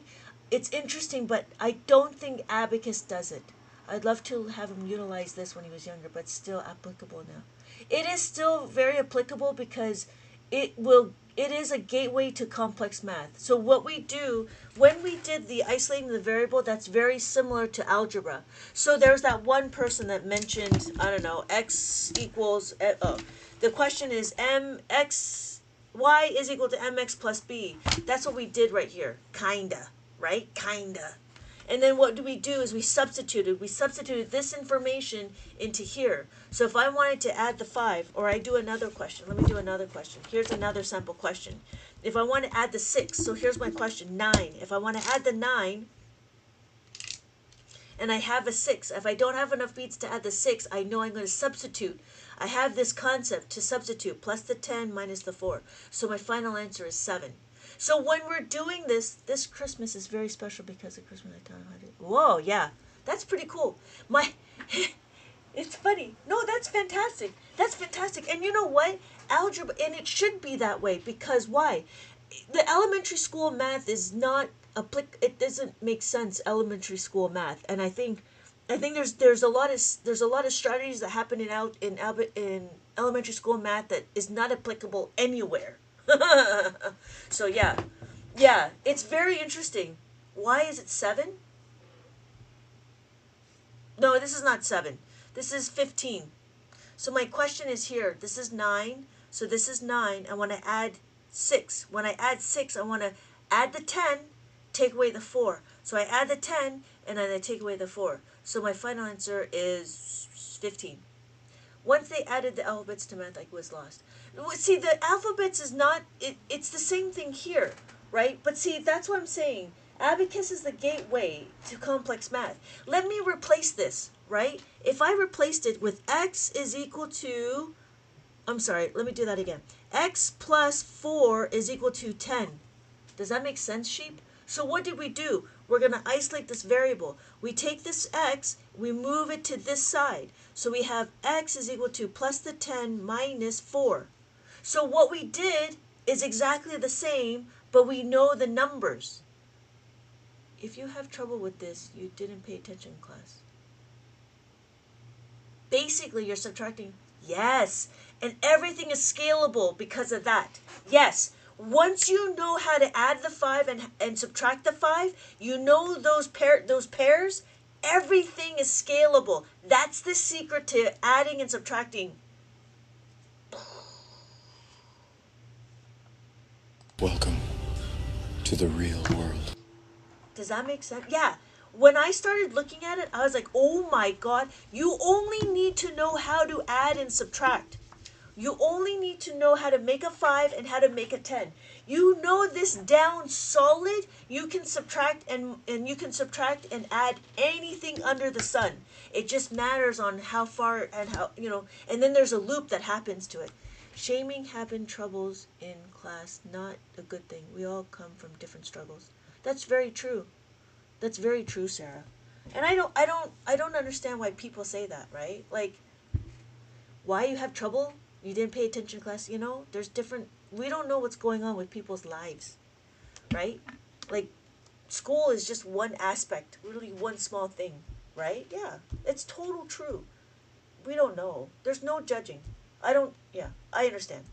It's interesting, but I don't think Abacus does it. I'd love to have him utilize this when he was younger, but still applicable now. It is still very applicable because it will It is a gateway to complex math. So what we do, when we did the isolating the variable, that's very similar to algebra. So there's that one person that mentioned, I don't know, x equals, the question is y is equal to mx plus b. That's what we did right here. Kinda, right? Kinda. And then what do? Is we substituted this information into here. So if I wanted to add the 5, or I do another question, let me do another question. Here's another sample question. If I want to add the 6, so here's my question, 9. If I want to add the 9, and I have a 6, if I don't have enough beats to add the 6, I know I'm going to substitute. I have this concept to substitute, plus the 10 minus the 4. So my final answer is 7. So when we're doing this Christmas is very special because of Christmas. I don't know how to. Whoa, yeah, that's pretty cool. It's funny. No, that's fantastic. That's fantastic. And you know what? Algebra, and it should be that way because why? The elementary school math is not it doesn't make sense. Elementary school math, and I think there's a lot of strategies that happen in elementary school math that is not applicable anywhere. So yeah, it's very interesting. Why is it 7? No, this is not 7. This is 15. So my question is here. This is 9. So this is 9. I want to add 6. When I add 6, I want to add the 10, take away the 4. So I add the 10, and then I take away the 4. So my final answer is 15. Once they added the alphabets to math, I was lost. See, the alphabets is not, it's the same thing here, right? But see, that's what I'm saying. Abacus is the gateway to complex math. Let me replace this, right? If I replaced it with x is equal to, I'm sorry, let me do that again. X plus 4 is equal to 10. Does that make sense, sheep? So what did we do? We're going to isolate this variable. We take this x, we move it to this side. So we have x is equal to plus the 10 minus 4. So what we did is exactly the same, but we know the numbers. If you have trouble with this, you didn't pay attention in class. Basically, you're subtracting. Yes, and everything is scalable because of that. Yes. Once you know how to add the 5 and subtract the 5, you know those pairs, everything is scalable. That's the secret to adding and subtracting. Welcome to the real world. Does that make sense? Yeah. When I started looking at it, I was like, oh my God, you only need to know how to add and subtract. You only need to know how to make a 5 and how to make a 10. You know this down solid, you can subtract and add anything under the sun. It just matters on how far and how, and then there's a loop that happens to it. Shaming having troubles in class, not a good thing. We all come from different struggles. That's very true. That's very true, Sarah. And I don't understand why people say that, right? Like, why you have trouble? You didn't pay attention in class, there's different, we don't know what's going on with people's lives, right? Like, school is just one aspect, really one small thing, right? Yeah, it's total true. We don't know. There's no judging. I understand.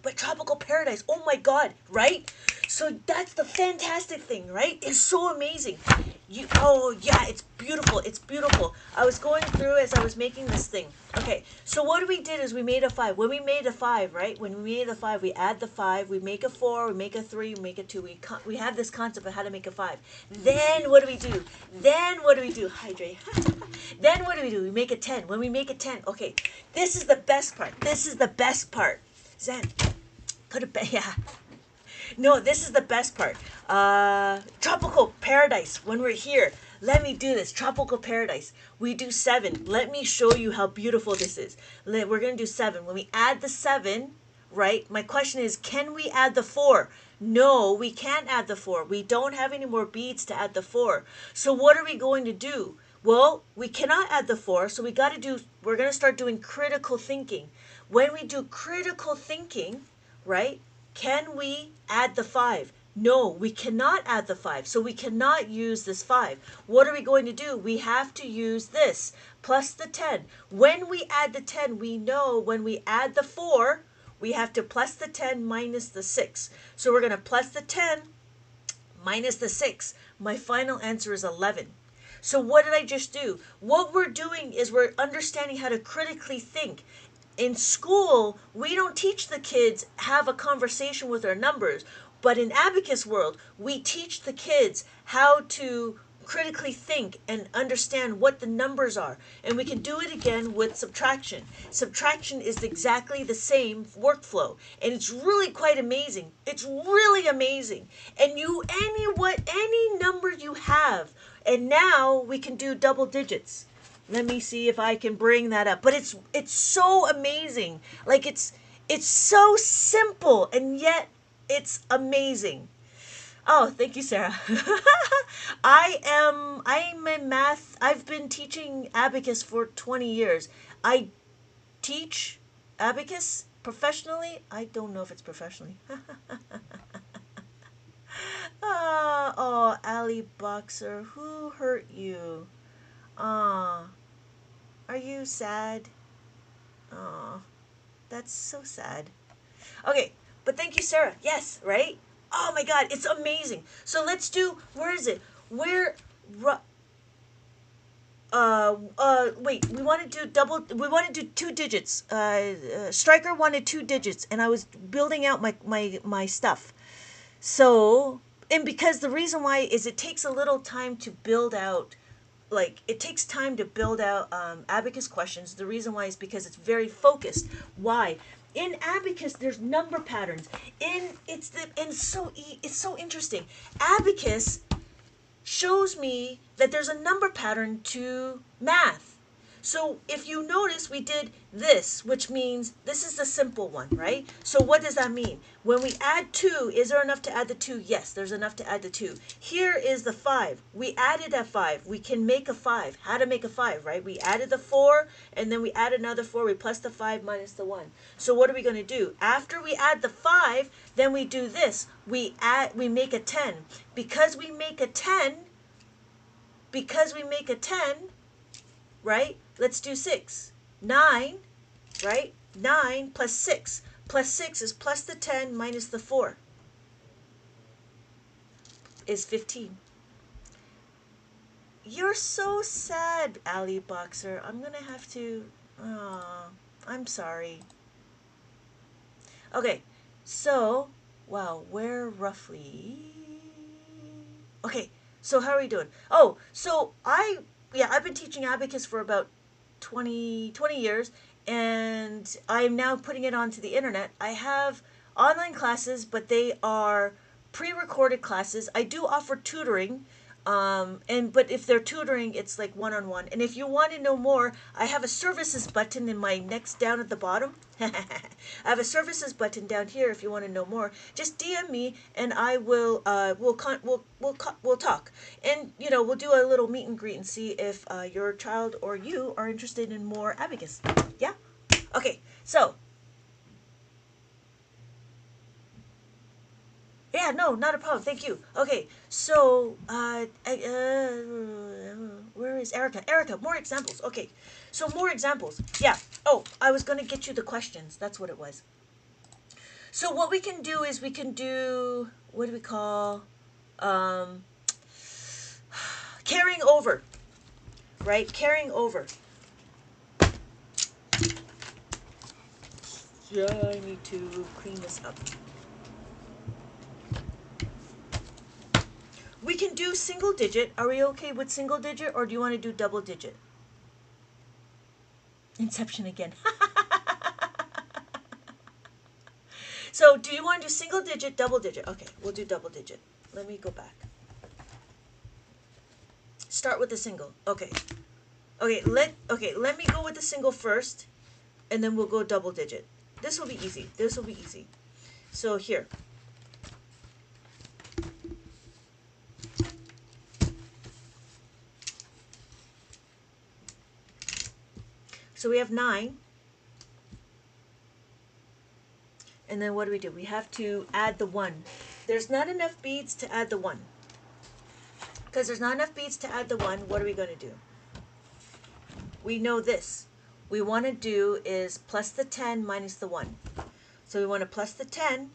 But tropical paradise, oh my God, right? So that's the fantastic thing, right? It's so amazing. It's beautiful. It's beautiful. I was going through as I was making this thing. Okay, so what we did is we made a 5. When we made a 5, right? When we made a 5, we add the 5, we make a 4, we make a 3, we make a 2. We have this concept of how to make a 5. Then what do we do? Hydrate. Then what do? We make a 10. When we make a 10, okay, this is the best part. Zen, put it back. Yeah. No, this is the best part. Tropical paradise. When we're here, let me do this. Tropical paradise. We do 7. Let me show you how beautiful this is. We're going to do 7. When we add the 7, right? My question is, can we add the 4? No, we can't add the 4. We don't have any more beads to add the 4. So what are we going to do? Well, we cannot add the 4, so we're going to start doing critical thinking. When we do critical thinking, right? Can we add the 5? No, we cannot add the 5. So we cannot use this 5. What are we going to do? We have to use this plus the 10. When we add the 10, we know when we add the 4, we have to plus the 10 minus the 6. So we're going to plus the 10 minus the 6. My final answer is 11. So what did I just do? What we're doing is we're understanding how to critically think. In school, we don't teach the kids have a conversation with our numbers, but in Abacus world, we teach the kids how to critically think and understand what the numbers are. And we can do it again with subtraction. Subtraction is exactly the same workflow, and it's really quite amazing. It's really amazing. And any number you have, and now we can do double digits. Let me see if I can bring that up. But it's so amazing. Like it's so simple and yet it's amazing. Oh, thank you, Sarah. I'm in math. I've been teaching abacus for 20 years. I teach abacus professionally. I don't know if it's professionally. Oh, Ali Boxer, who hurt you? Ah, are you sad? Oh, that's so sad. Okay, but thank you, Sarah. Yes, right? Oh my God, it's amazing. So let's do. Where is it? Where? Wait. We want to do double. We want to do 2 digits. Striker wanted 2 digits, and I was building out my stuff. So, and because the reason why is it takes a little time to build out, like it takes time to build out abacus questions. The reason why is because it's very focused. Why? In abacus, there's number patterns. It's so interesting. Abacus shows me that there's a number pattern to math. So if you notice, we did this, which means this is the simple one, right? So what does that mean? When we add 2, is there enough to add the 2? Yes, there's enough to add the 2. Here is the 5. We added a 5. We can make a 5. How to make a 5, right? We added the 4, and then we add another 4. We plus the 5 minus the 1. So what are we going to do? After we add the 5, then we do this. We make a 10. Because we make a 10, right? Let's do 6. 9, right? 9 plus 6. Plus 6 is plus the 10 minus the 4 is 15. You're so sad, Ali Boxer. I'm going to have to... Oh, I'm sorry. Okay, so... Wow, where roughly... Okay, so how are we doing? Oh, so I've been teaching abacus for about 20 years, and I'm now putting it onto the internet. I have online classes, but they are pre-recorded classes. I do offer tutoring, but if they're tutoring, it's like one-on-one. And if you want to know more, I have a services button in my next down at the bottom. I have a services button down here if you want to know more. Just DM me and I will we'll talk. And we'll do a little meet and greet and see if your child or you are interested in more abacus. Yeah? Okay. So, yeah, no, not a problem. Thank you. Okay, so where is Erica? Erica, more examples. Okay, so more examples. Yeah. Oh, I was gonna get you the questions. That's what it was. So what we can do is we can do, what do we call carrying over, right? Carrying over. Yeah, I need to clean this up. We can do single digit. Are we okay with single digit, or do you want to do double digit? Inception again. So do you want to do single digit, double digit? Okay, we'll do double digit. Let me go back. Start with the single. Okay. Let me go with the single first, and then we'll go double digit. This will be easy. So here. So we have 9. And then what do? We have to add the 1. there's not enough beads to add the 1. Because there's not enough beads to add the 1, what are we going to do? We know this. We want to do is plus the 10 minus the 1. So we want to plus the 10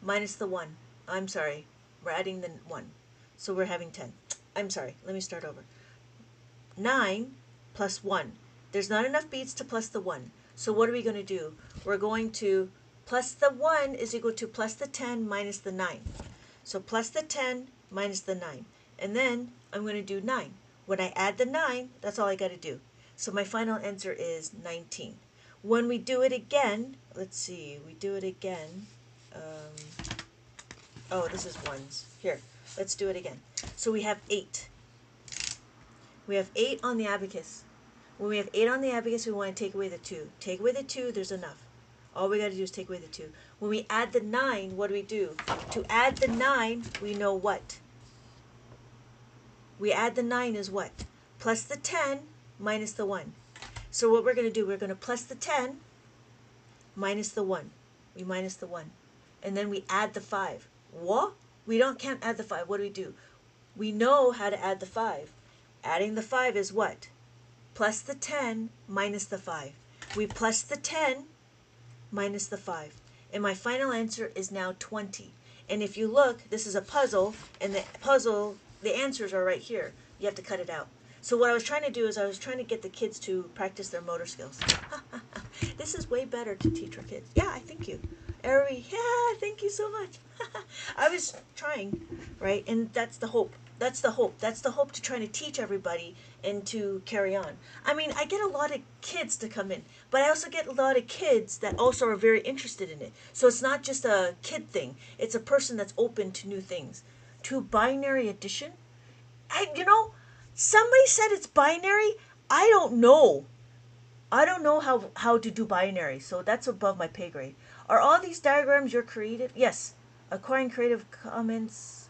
minus the 1. I'm sorry, we're adding the 1. So we're having 10. I'm sorry, let me start over. 9 plus 1. There's not enough beads to plus the 1. So what are we going to do? We're going to plus the 1 is equal to plus the 10 minus the 9. So plus the 10 minus the 9. And then I'm going to do 9. When I add the 9, that's all I got to do. So my final answer is 19. When we do it again, let's see, we do it again. Oh, this is ones. Here, let's do it again. So we have 8. We have 8 on the abacus. When we have 8 on the abacus, we want to take away the 2. Take away the 2, there's enough. All we got to do is take away the 2. When we add the 9, what do we do? To add the 9, we know what? We add the 9 is what? Plus the 10 minus the 1. So what we're going to do, we're going to plus the 10 minus the 1. We minus the 1. And then we add the 5. What? Can't add the 5. What do we do? We know how to add the 5. Adding the 5 is what? Plus the 10 minus the 5. We plus the 10 minus the 5. And my final answer is now 20. And if you look, this is a puzzle, and the answers are right here. You have to cut it out. So what I was trying to do is I was trying to get the kids to practice their motor skills. This is way better to teach our kids. Yeah, I thank you. Yeah, thank you so much. I was trying, right? And that's the hope. That's the hope. That's the hope to try to teach everybody and to carry on. I mean, I get a lot of kids to come in, but I also get a lot of kids that also are very interested in it. So it's not just a kid thing. It's a person that's open to new things. To binary addition? Somebody said it's binary. I don't know. I don't know how to do binary, so that's above my pay grade. Are all these diagrams your creative? Yes. Acquiring Creative Commons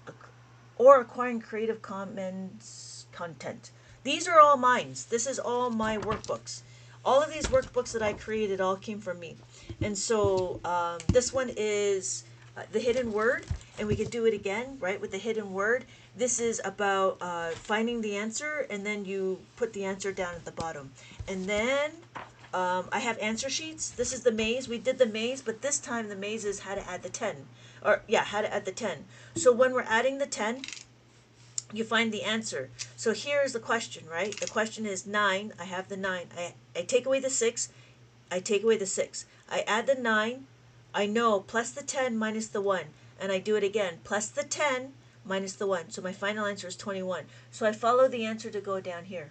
or acquiring Creative Commons content. These are all mine. This is all my workbooks. All of these workbooks that I created all came from me. And so this one is the hidden word, and we could do it again, right, with the hidden word. This is about finding the answer, and then you put the answer down at the bottom. And then I have answer sheets. This is the maze. We did the maze, but this time the maze is how to add the 10. How to add the 10. So when we're adding the 10, you find the answer. So here's the question, right? The question is 9. I have the 9. I take away the 6. I take away the 6. I add the 9. I know plus the 10 minus the 1. And I do it again. Plus the 10 minus the 1. So my final answer is 21. So I follow the answer to go down here.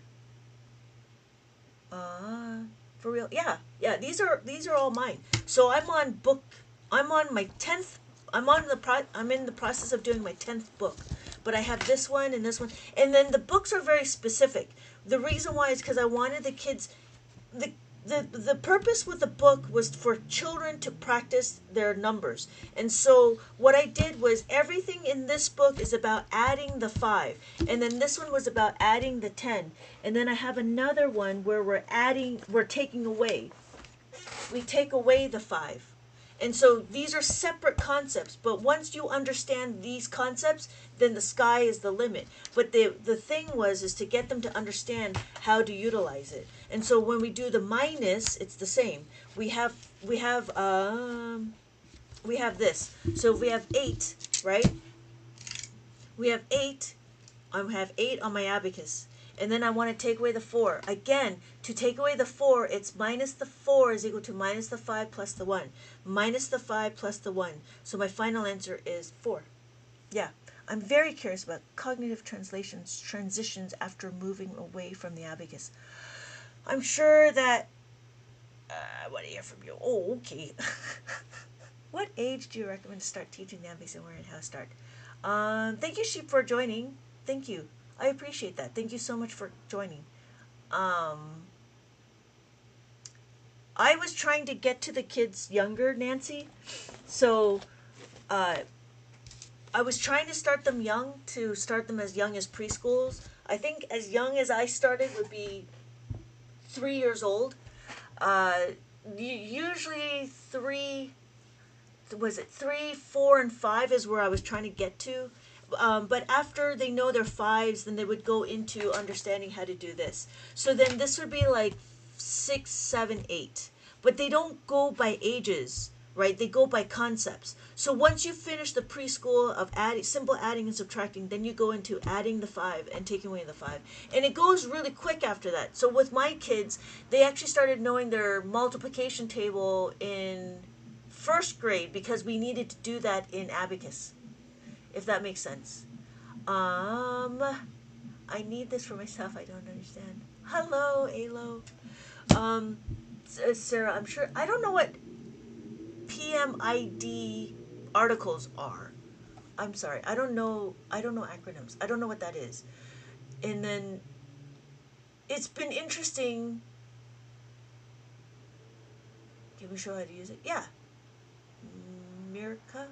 For real? Yeah. These are all mine. So I'm on my 10th. I'm in the process of doing my 10th book. But I have this one and this one. And then the books are very specific. The reason why is because I wanted the kids. The purpose with the book was for children to practice their numbers. And so what I did was everything in this book is about adding the 5. And then this one was about adding the 10. And then I have another one where we're taking away. We take away the 5. And so these are separate concepts, but once you understand these concepts, then the sky is the limit. But the thing is to get them to understand how to utilize it. And so when we do the minus, it's the same. We have this. So if we have 8, right? We have 8. I have 8 on my abacus. And then I want to take away the 4. Again, to take away the 4, it's minus the 4 is equal to minus the 5 plus the 1. Minus the 5 plus the 1. So my final answer is 4. Yeah. I'm very curious about cognitive transitions after moving away from the abacus. I'm sure that... I want to hear from you. Oh, okay. What age do you recommend to start teaching the abacus and where and how to start? Thank you, Sheep, for joining. Thank you. I appreciate that. Thank you so much for joining. I was trying to get to the kids younger, Nancy. So I was trying to start them young, to start them as young as preschools. I think as young as I started would be 3 years old. Usually 3 was it 3, 4, and 5 is where I was trying to get to. But after they know their fives, then they would go into understanding how to do this. So then this would be like 6, 7, 8. But they don't go by ages, right? They go by concepts. So once you finish the preschool of adding, simple adding and subtracting, then you go into adding the 5 and taking away the 5. And it goes really quick after that. So with my kids, they actually started knowing their multiplication table in first grade because we needed to do that in Abacus, if that makes sense. I need this for myself. I don't understand. Hello, Alo. Sarah, I'm sure, I don't know what PMID articles are. I'm sorry. I don't know acronyms. I don't know what that is. And then it's been interesting. Can we show how to use it? Yeah. Mirka?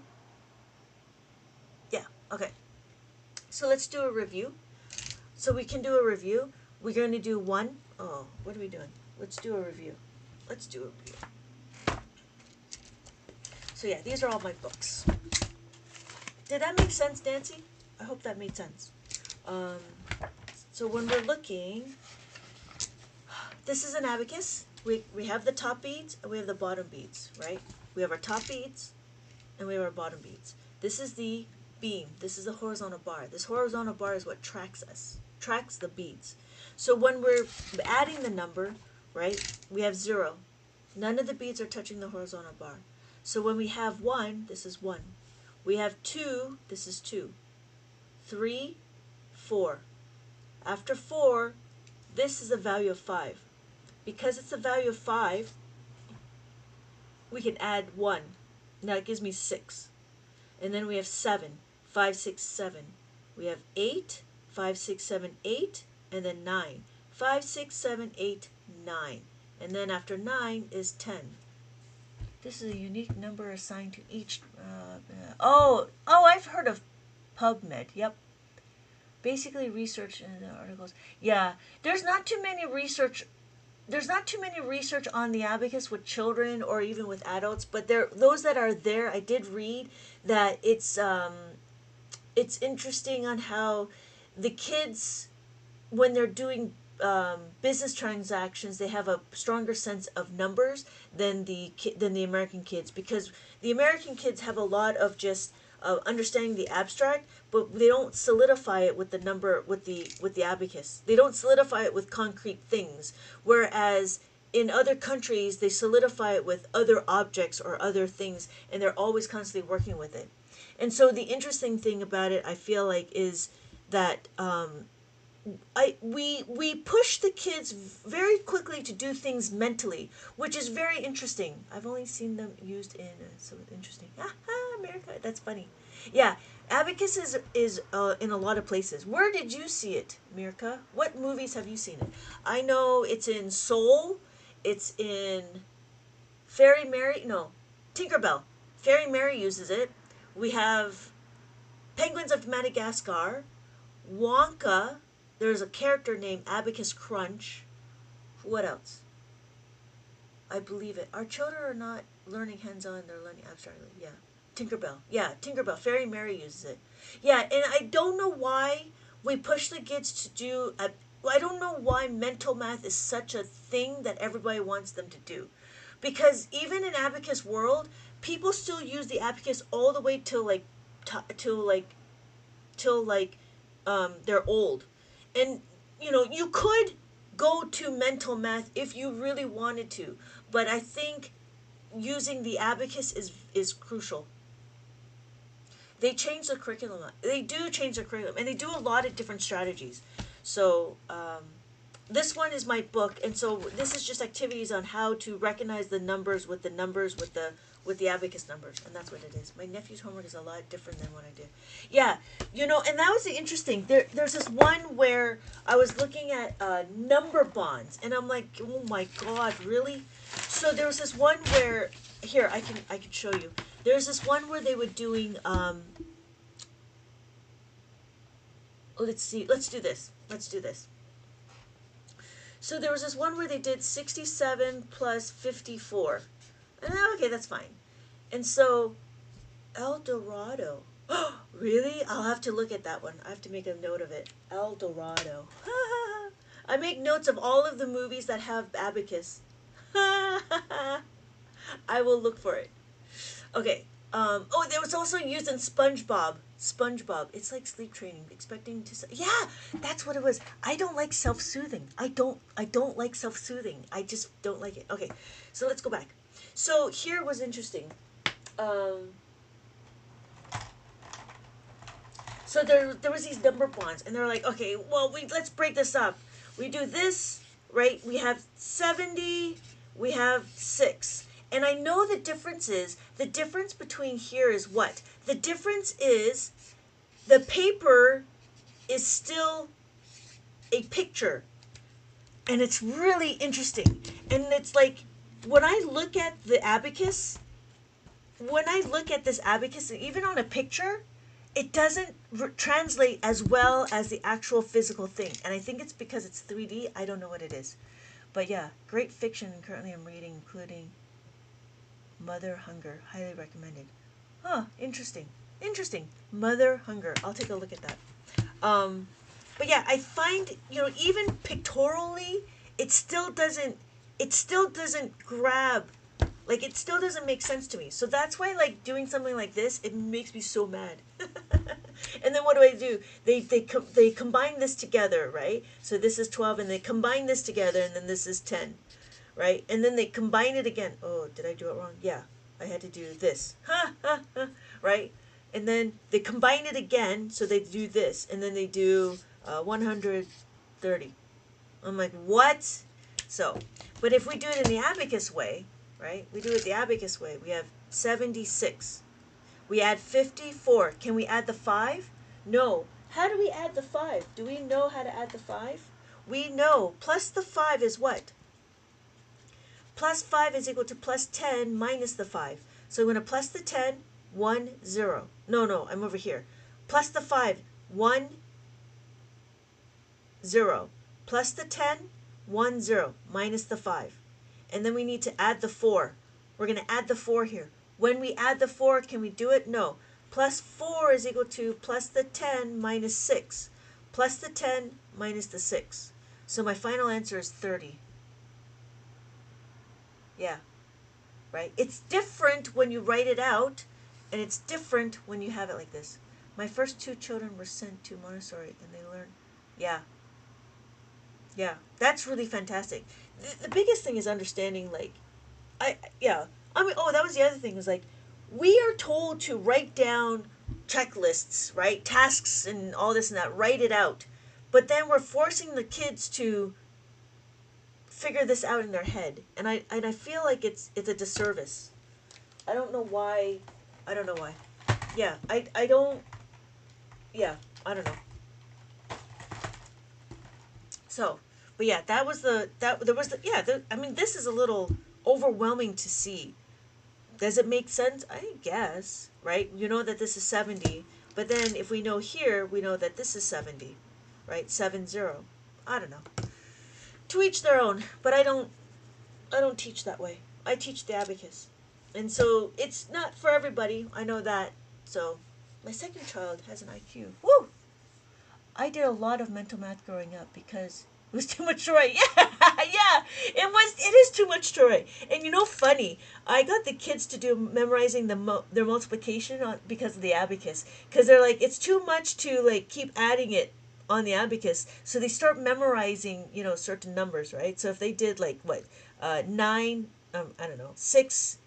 Yeah, okay. So let's do a review. So we can do a review. We're going to do one. Oh, what are we doing? Let's do a review. Let's do a review. So yeah, these are all my books. Did that make sense, Nancy? I hope that made sense. So when we're looking, this is an abacus. We have the top beads and we have the bottom beads, right? We have our top beads and we have our bottom beads. This is the beam. This is the horizontal bar. This horizontal bar is what tracks us, tracks the beads. So when we're adding the number, right, we have 0. None of the beads are touching the horizontal bar. So when we have 1, this is 1. We have 2, this is 2. 3, 4. After 4, this is a value of 5. Because it's a value of 5, we can add 1. Now it gives me 6. And then we have 7, 5, 6, 7. We have 8, 5, 6, 7, 8, and then 9. 5, 6, 7, 8, 9. And then after 9 is 10. This is a unique number assigned to each. I've heard of PubMed. Yep. Basically, research in the articles. Yeah, there's not too many research on the abacus with children or even with adults, but those that are there, I did read that it's interesting on how the kids, when they're doing business transactions, they have a stronger sense of numbers than the American kids, because the American kids have a lot of just understanding the abstract, but they don't solidify it with the number, with the abacus. They don't solidify it with concrete things, whereas in other countries they solidify it with other objects or other things, and they're always constantly working with it. And so the interesting thing about it, I feel like, is that we push the kids very quickly to do things mentally, which is very interesting. I've only seen them used in so interesting. America, that's funny. Yeah, abacus is in a lot of places. Where did you see it, Mirka? What movies have you seen it? I know it's in Soul. It's in Fairy Mary. No, Tinkerbell. Fairy Mary uses it. We have Penguins of Madagascar, Wonka. There's a character named Abacus Crunch. What else? I believe it. Our children are not learning hands-on, they're learning abstractly. Yeah. Tinkerbell. Yeah, Tinkerbell. Fairy Mary uses it. Yeah, and I don't know why we push the kids to do... I don't know why mental math is such a thing that everybody wants them to do. Because even in abacus world, people still use the abacus all the way till they're old. And, you could go to mental math if you really wanted to. But I think using the abacus is crucial. They change the curriculum. They do change the curriculum. And they do a lot of different strategies. So, this one is my book. And so this is just activities on how to recognize the numbers with the abacus numbers, and that's what it is. My nephew's homework is a lot different than what I did. Yeah, and that was the interesting. There's this one where I was looking at number bonds, and I'm like, oh my god, really? So there was this one where, here, I can show you. There's this one where they were doing, let's do this. So there was this one where they did 67 plus 54. Okay, that's fine. And so, El Dorado. Really? I'll have to look at that one. I have to make a note of it. El Dorado. I make notes of all of the movies that have abacus. I will look for it. Okay. Oh, there was also used in SpongeBob. SpongeBob. It's like sleep training. Expecting to. Yeah, that's what it was. I don't like self-soothing. I don't like self-soothing. I just don't like it. Okay, so let's go back. So here was interesting. Um, so there was these number bonds, and they're like, okay, well, let's break this up. We do this, right? We have 70. We have 6. And I know the difference between here is what? The difference is the paper is still a picture. And it's really interesting. And it's like, when I look at the abacus, even on a picture, it doesn't translate as well as the actual physical thing. And I think it's because it's 3D. I don't know what it is. But yeah, great fiction currently I'm reading, including Mother Hunger. Highly recommended. Huh, interesting. Interesting. Mother Hunger. I'll take a look at that. But yeah, I find, even pictorially, it still doesn't grab, like, it still doesn't make sense to me. So that's why, like, doing something like this, it makes me so mad. And then what do? They combine this together, right? So this is 12, and they combine this together, and then this is 10, right? And then they combine it again. Oh, did I do it wrong? Yeah, I had to do this. Right? And then they combine it again, so they do this, and then they do 130. I'm like, what? So, but if we do it in the abacus way, right? We do it the abacus way. We have 76. We add 54. Can we add the 5? No. How do we add the 5? Do we know how to add the 5? We know. Plus the 5 is what? Plus 5 is equal to plus 10 minus the 5. So I'm going to plus the 10, 1, 0. No, I'm over here. Plus the 5, 1, 0. Plus the 10, 1, 0. Minus the 5. And then we need to add the 4. We're going to add the 4 here. When we add the 4, can we do it? No. Plus 4 is equal to plus the 10 minus 6. Plus the 10 minus the 6. So my final answer is 30. Yeah. Right? It's different when you write it out, and it's different when you have it like this. My first 2 children were sent to Montessori, and they learned. Yeah. Yeah. That's really fantastic. The biggest thing is understanding, like, that was the other thing, was like, we are told to write down checklists, right? Tasks and all this and that, write it out. But then we're forcing the kids to figure this out in their head. And I feel like it's a disservice. I don't know why. Yeah, I don't. Yeah, I don't know. So, but yeah, there was this is a little overwhelming to see. Does it make sense? I guess, right? You know that this is 70, but then if we know here, we know that this is 70, right? 70. I don't know. To each their own, but I don't teach that way. I teach the abacus. And so it's not for everybody. I know that. So my second child has an IQ. Woo! I did a lot of mental math growing up because it was too much to write. Yeah, it is too much to write. And funny, I got the kids to do memorizing their multiplication because of the abacus. Because they're like, it's too much to like keep adding it on the abacus. So they start memorizing, certain numbers, right? So if they did like what, 9, I don't know, 6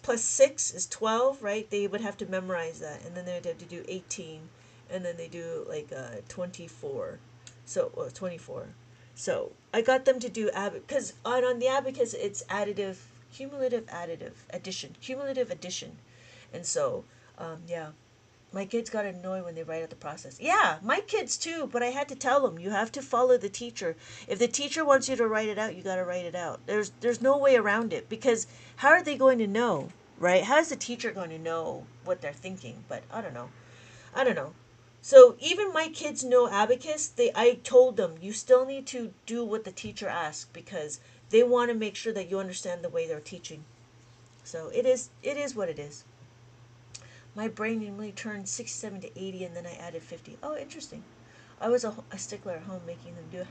plus 6 is 12, right? They would have to memorize that. And then they would have to do 18. And then they do like 24. So 24. So I got them to do because on the abacus it's cumulative addition. And so yeah, my kids got annoyed when they write out the process. Yeah, my kids too, but I had to tell them, you have to follow the teacher. If the teacher wants you to write it out, you got to write it out. There's no way around it, because how are they going to know, right? How is the teacher going to know what they're thinking? But I don't know. So even my kids know abacus. I told them, you still need to do what the teacher asks, because they want to make sure that you understand the way they're teaching. So it is what it is. My brain normally turned 67 to 80, and then I added 50. Oh, interesting. I was a stickler at home making them do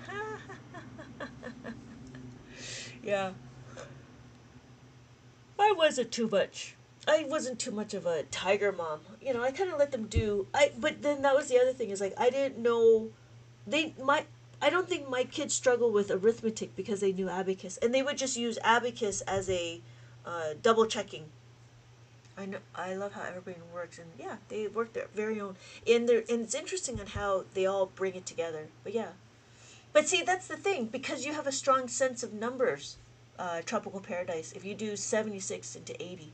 yeah. I wasn't too much. I wasn't too much of a tiger mom. I kind of let them do. But then that was the other thing is like I didn't know they my I don't think my kids struggle with arithmetic because they knew abacus, and they would just use abacus as a double checking. I know. I love how everybody works, and yeah, they work their very own. And it's interesting on how they all bring it together. But yeah, but see, that's the thing because you have a strong sense of numbers. Tropical Paradise. If you do 76 into 80,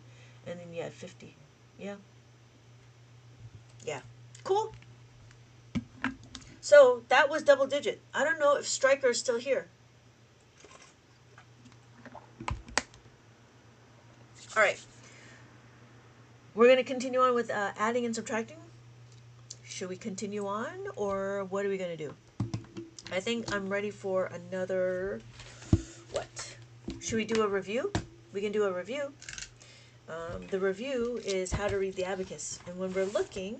and then you have 50, yeah, yeah, cool. So that was double digit. I don't know if Stryker is still here. All right, we're gonna continue on with adding and subtracting. Should we continue on, or what are we gonna do? I think I'm ready for another. What? Should we do a review? We can do a review. The review is how to read the abacus. And when we're looking,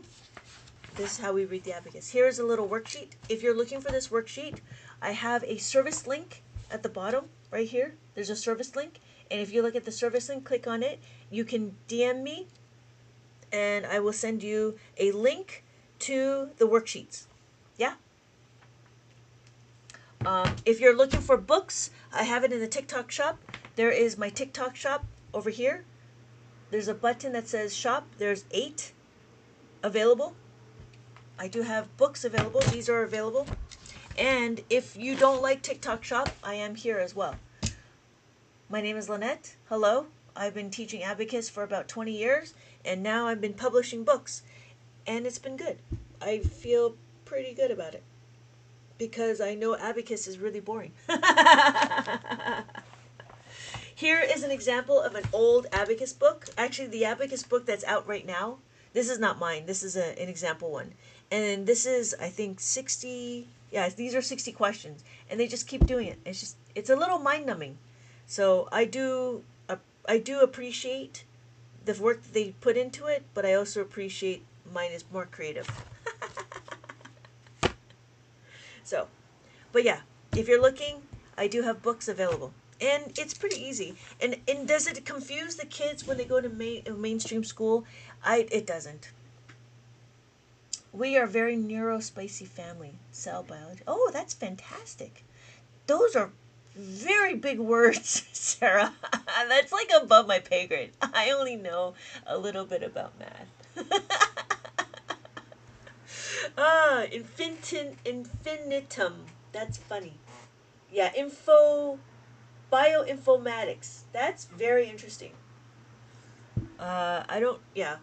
this is how we read the abacus. Here's a little worksheet. If you're looking for this worksheet, I have a service link at the bottom right here. There's a service link. And if you look at the service link, click on it. You can DM me, and I will send you a link to the worksheets. Yeah? If you're looking for books, I have it in the TikTok shop. There is my TikTok shop over here. There's a button that says shop. There's 8 available. I do have books available. These are available. And if you don't like TikTok shop, I am here as well. My name is Lynette. Hello. I've been teaching abacus for about 20 years, and now I've been publishing books. And it's been good. I feel pretty good about it because I know abacus is really boring. Here is an example of an old abacus book. Actually, the abacus book that's out right now. This is not mine. This is an example one. And this is, I think, 60. Yeah, these are 60 questions. And they just keep doing it. It's a little mind-numbing. So I do appreciate the work that they put into it, but I also appreciate mine is more creative. So, but yeah, if you're looking, I do have books available. And it's pretty easy. And does it confuse the kids when they go to mainstream school? It doesn't. We are a very neurospicy family. Cell biology. Oh, that's fantastic. Those are very big words, Sarah. That's like above my pay grade. I only know a little bit about math. Infinitum. That's funny. Yeah, bioinformatics. That's very interesting. Yeah.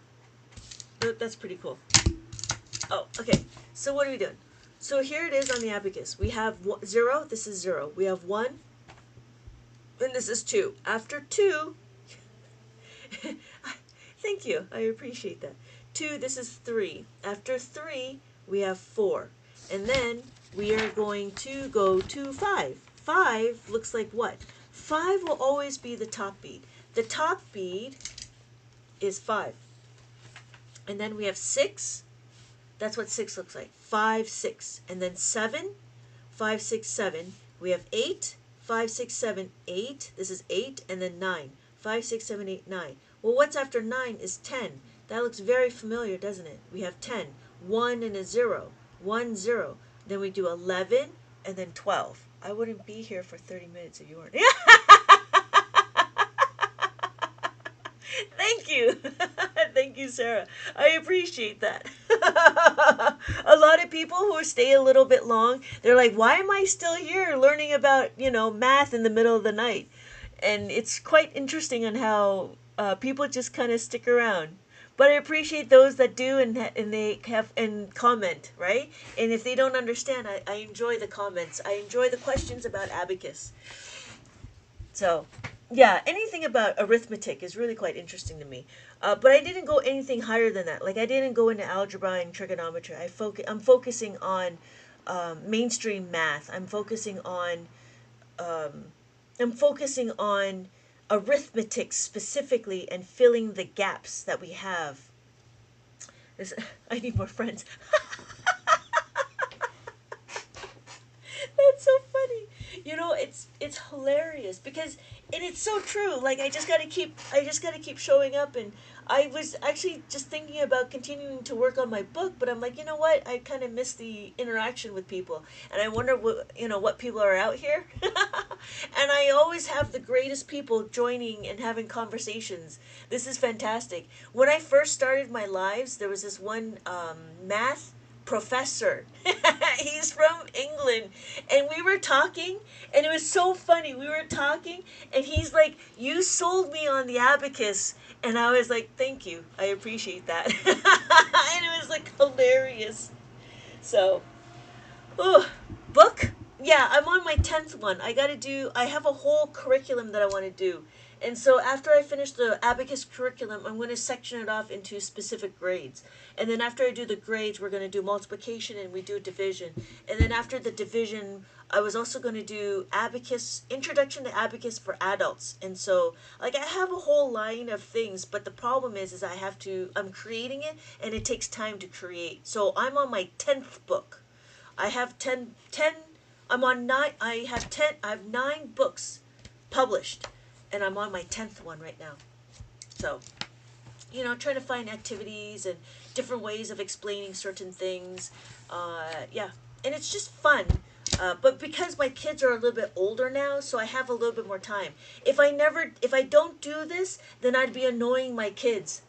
That's pretty cool. Oh, okay. So what are we doing? So here it is on the abacus. We have 0. This is 0. We have 1. And this is 2. After 2, thank you. I appreciate that. 2, this is 3. After 3, we have 4. And then we are going to go to 5. 5 looks like what? 5 will always be the top bead. The top bead is 5. And then we have 6. That's what 6 looks like. 5, 6. And then 7, 5, 6, 7. We have 8, 5, 6, 7, 8. This is 8. And then 9. 5, 6, 7, 8, 9. Well, what's after 9 is 10. That looks very familiar, doesn't it? We have 10. 1 and a 0. 1, 0. Then we do 11 and then 12. I wouldn't be here for 30 minutes if you weren't. Thank you. Thank you, Sarah. I appreciate that. A lot of people who stay a little bit long, they're like, why am I still here learning about, math in the middle of the night? And it's quite interesting on how people just kind of stick around. But I appreciate those that do and they have and comment, right? And if they don't understand, I enjoy the comments. I enjoy the questions about abacus. So, yeah, anything about arithmetic is really quite interesting to me. But I didn't go anything higher than that. Like I didn't go into algebra and trigonometry. I'm focusing on mainstream math. I'm focusing on arithmetic specifically and filling the gaps that we have. This, I need more friends. That's so funny. It's hilarious because and it's so true. Like I just gotta keep showing up. And I was actually just thinking about continuing to work on my book, but I'm like, you know what? I kind of miss the interaction with people, and I wonder what people are out here. And I always have the greatest people joining and having conversations. This is fantastic. When I first started my lives, there was this one math professor. He's from England, and we were talking, and it was so funny. We were talking, and he's like, "You sold me on the abacus," and I was like, "Thank you, I appreciate that." And it was like hilarious. So, oh, book. Yeah, I'm on my 10th one. I have a whole curriculum that I want to do. And so after I finish the abacus curriculum, I'm going to section it off into specific grades. And then after I do the grades, we're going to do multiplication and we do division. And then after the division, I was also going to do abacus, introduction to abacus for adults. And so, like, I have a whole line of things, but the problem is I'm creating it, and it takes time to create. So I'm on my 10th book. I have 10, I'm on 9, I have 9 books published, and I'm on my 10th one right now. So, trying to find activities and different ways of explaining certain things. Yeah, and it's just fun. But because my kids are a little bit older now, so I have a little bit more time. If I don't do this, then I'd be annoying my kids.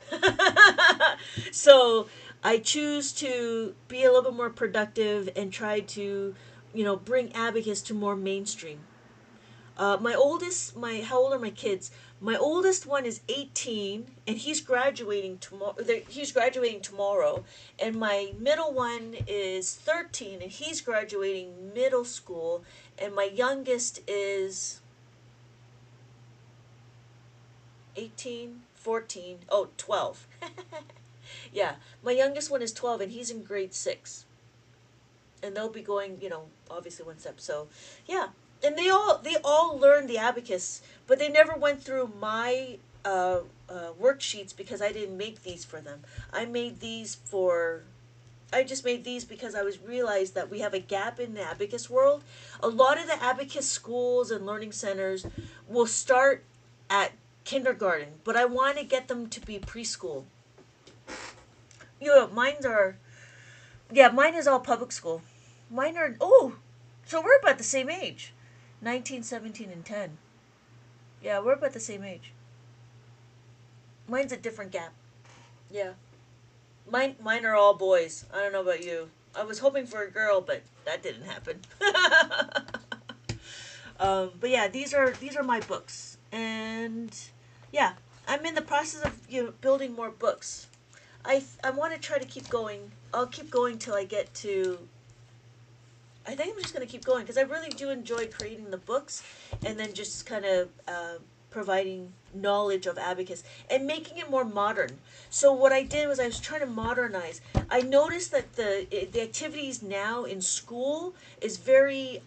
So I choose to be a little bit more productive and try to, bring abacus to more mainstream. How old are my kids? My oldest one is 18, and he's graduating tomorrow. He's graduating tomorrow, and my middle one is 13, and he's graduating middle school, and my youngest is 18, 14, 12. Yeah, my youngest one is 12, and he's in grade 6. And they'll be going, obviously one step. So, yeah, and they all learned the abacus, but they never went through my worksheets because I didn't make these for them. I just made these because I realized that we have a gap in the abacus world. A lot of the abacus schools and learning centers will start at kindergarten, but I want to get them to be preschool. Mine is all public school. So we're about the same age. 19, 17, and 10. Yeah, we're about the same age. Mine's a different gap. Yeah. Mine are all boys. I don't know about you. I was hoping for a girl, but that didn't happen. But yeah, these are my books. And yeah, I'm in the process of building more books. I want to try to keep going. I'll keep going till I get to. I think I'm just going to keep going because I really do enjoy creating the books and then just kind of providing knowledge of abacus and making it more modern. So what I did was I was trying to modernize. I noticed that the activities now in school is very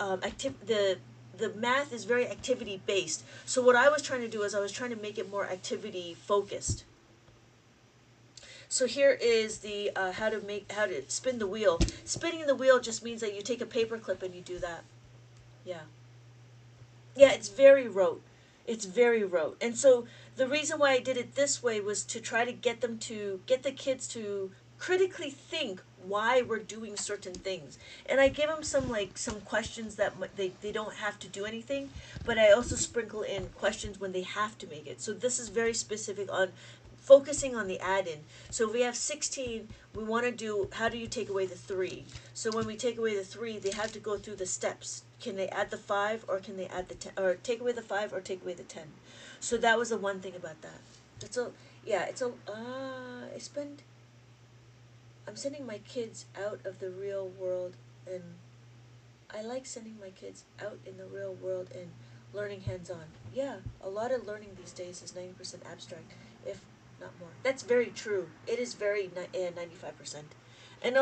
the math is very activity based. So what I was trying to do is I was trying to make it more activity focused. So here is the how to spin the wheel. Spinning the wheel just means that you take a paper clip and you do that. Yeah. Yeah, it's very rote. It's very rote. And so the reason why I did it this way was to try to get the kids to critically think why we're doing certain things. And I give them some questions that they don't have to do anything, but I also sprinkle in questions when they have to make it. So this is very specific on focusing on the add-in. So if we have 16, we want to do how do you take away the 3? So when we take away the 3, they have to go through the steps. Can they add the 5 or can they add the 10 or take away the 5 or take away the 10? So that was the one thing about that. I'm sending my kids out of the real world, and I like sending my kids out in the real world and learning hands-on. Yeah, a lot of learning these days is 90% abstract, if not more. That's very true. It is very 95%, and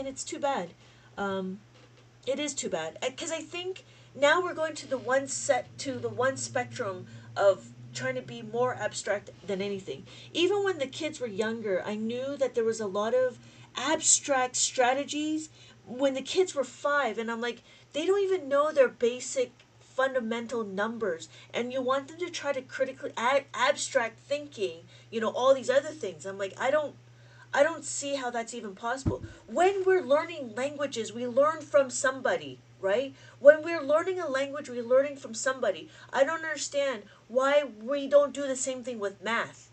it's too bad. It is too bad because I think now we're going to the one spectrum of trying to be more abstract than anything. Even when the kids were younger, I knew that there was a lot of abstract strategies when the kids were 5, and I'm like, they don't even know their basic fundamental numbers, and you want them to try to critically abstract thinking, all these other things. I'm like, I don't see how that's even possible. When we're learning languages, we learn from somebody, right? When we're learning a language, we're learning from somebody. I don't understand why we don't do the same thing with math.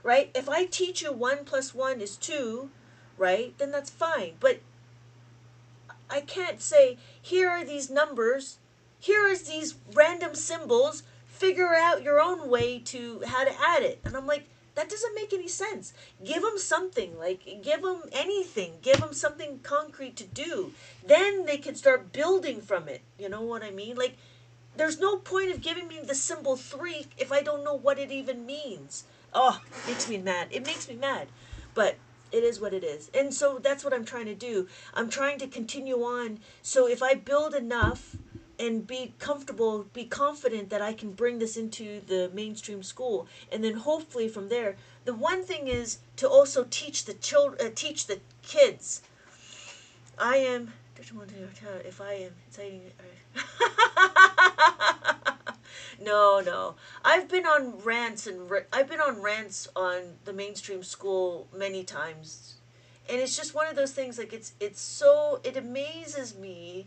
Right? If I teach you 1 plus 1 is 2, right? Then that's fine. But I can't say, here are these numbers, here is these random symbols, figure out your own way to how to add it. And I'm like, that doesn't make any sense. Give them something, like give them anything, give them something concrete to do. Then they can start building from it. You know what I mean? Like, there's no point of giving me the symbol 3 if I don't know what it even means. Oh, it makes me mad. It makes me mad. But it is what it is. And so that's what I'm trying to do. I'm trying to continue on. So if I build enough and be comfortable, be confident that I can bring this into the mainstream school, and then hopefully from there, the one thing is to also teach the children, teach the kids. I am. If I am inciting. No, no. I've been on rants on the mainstream school many times, and it's just one of those things. Like it amazes me.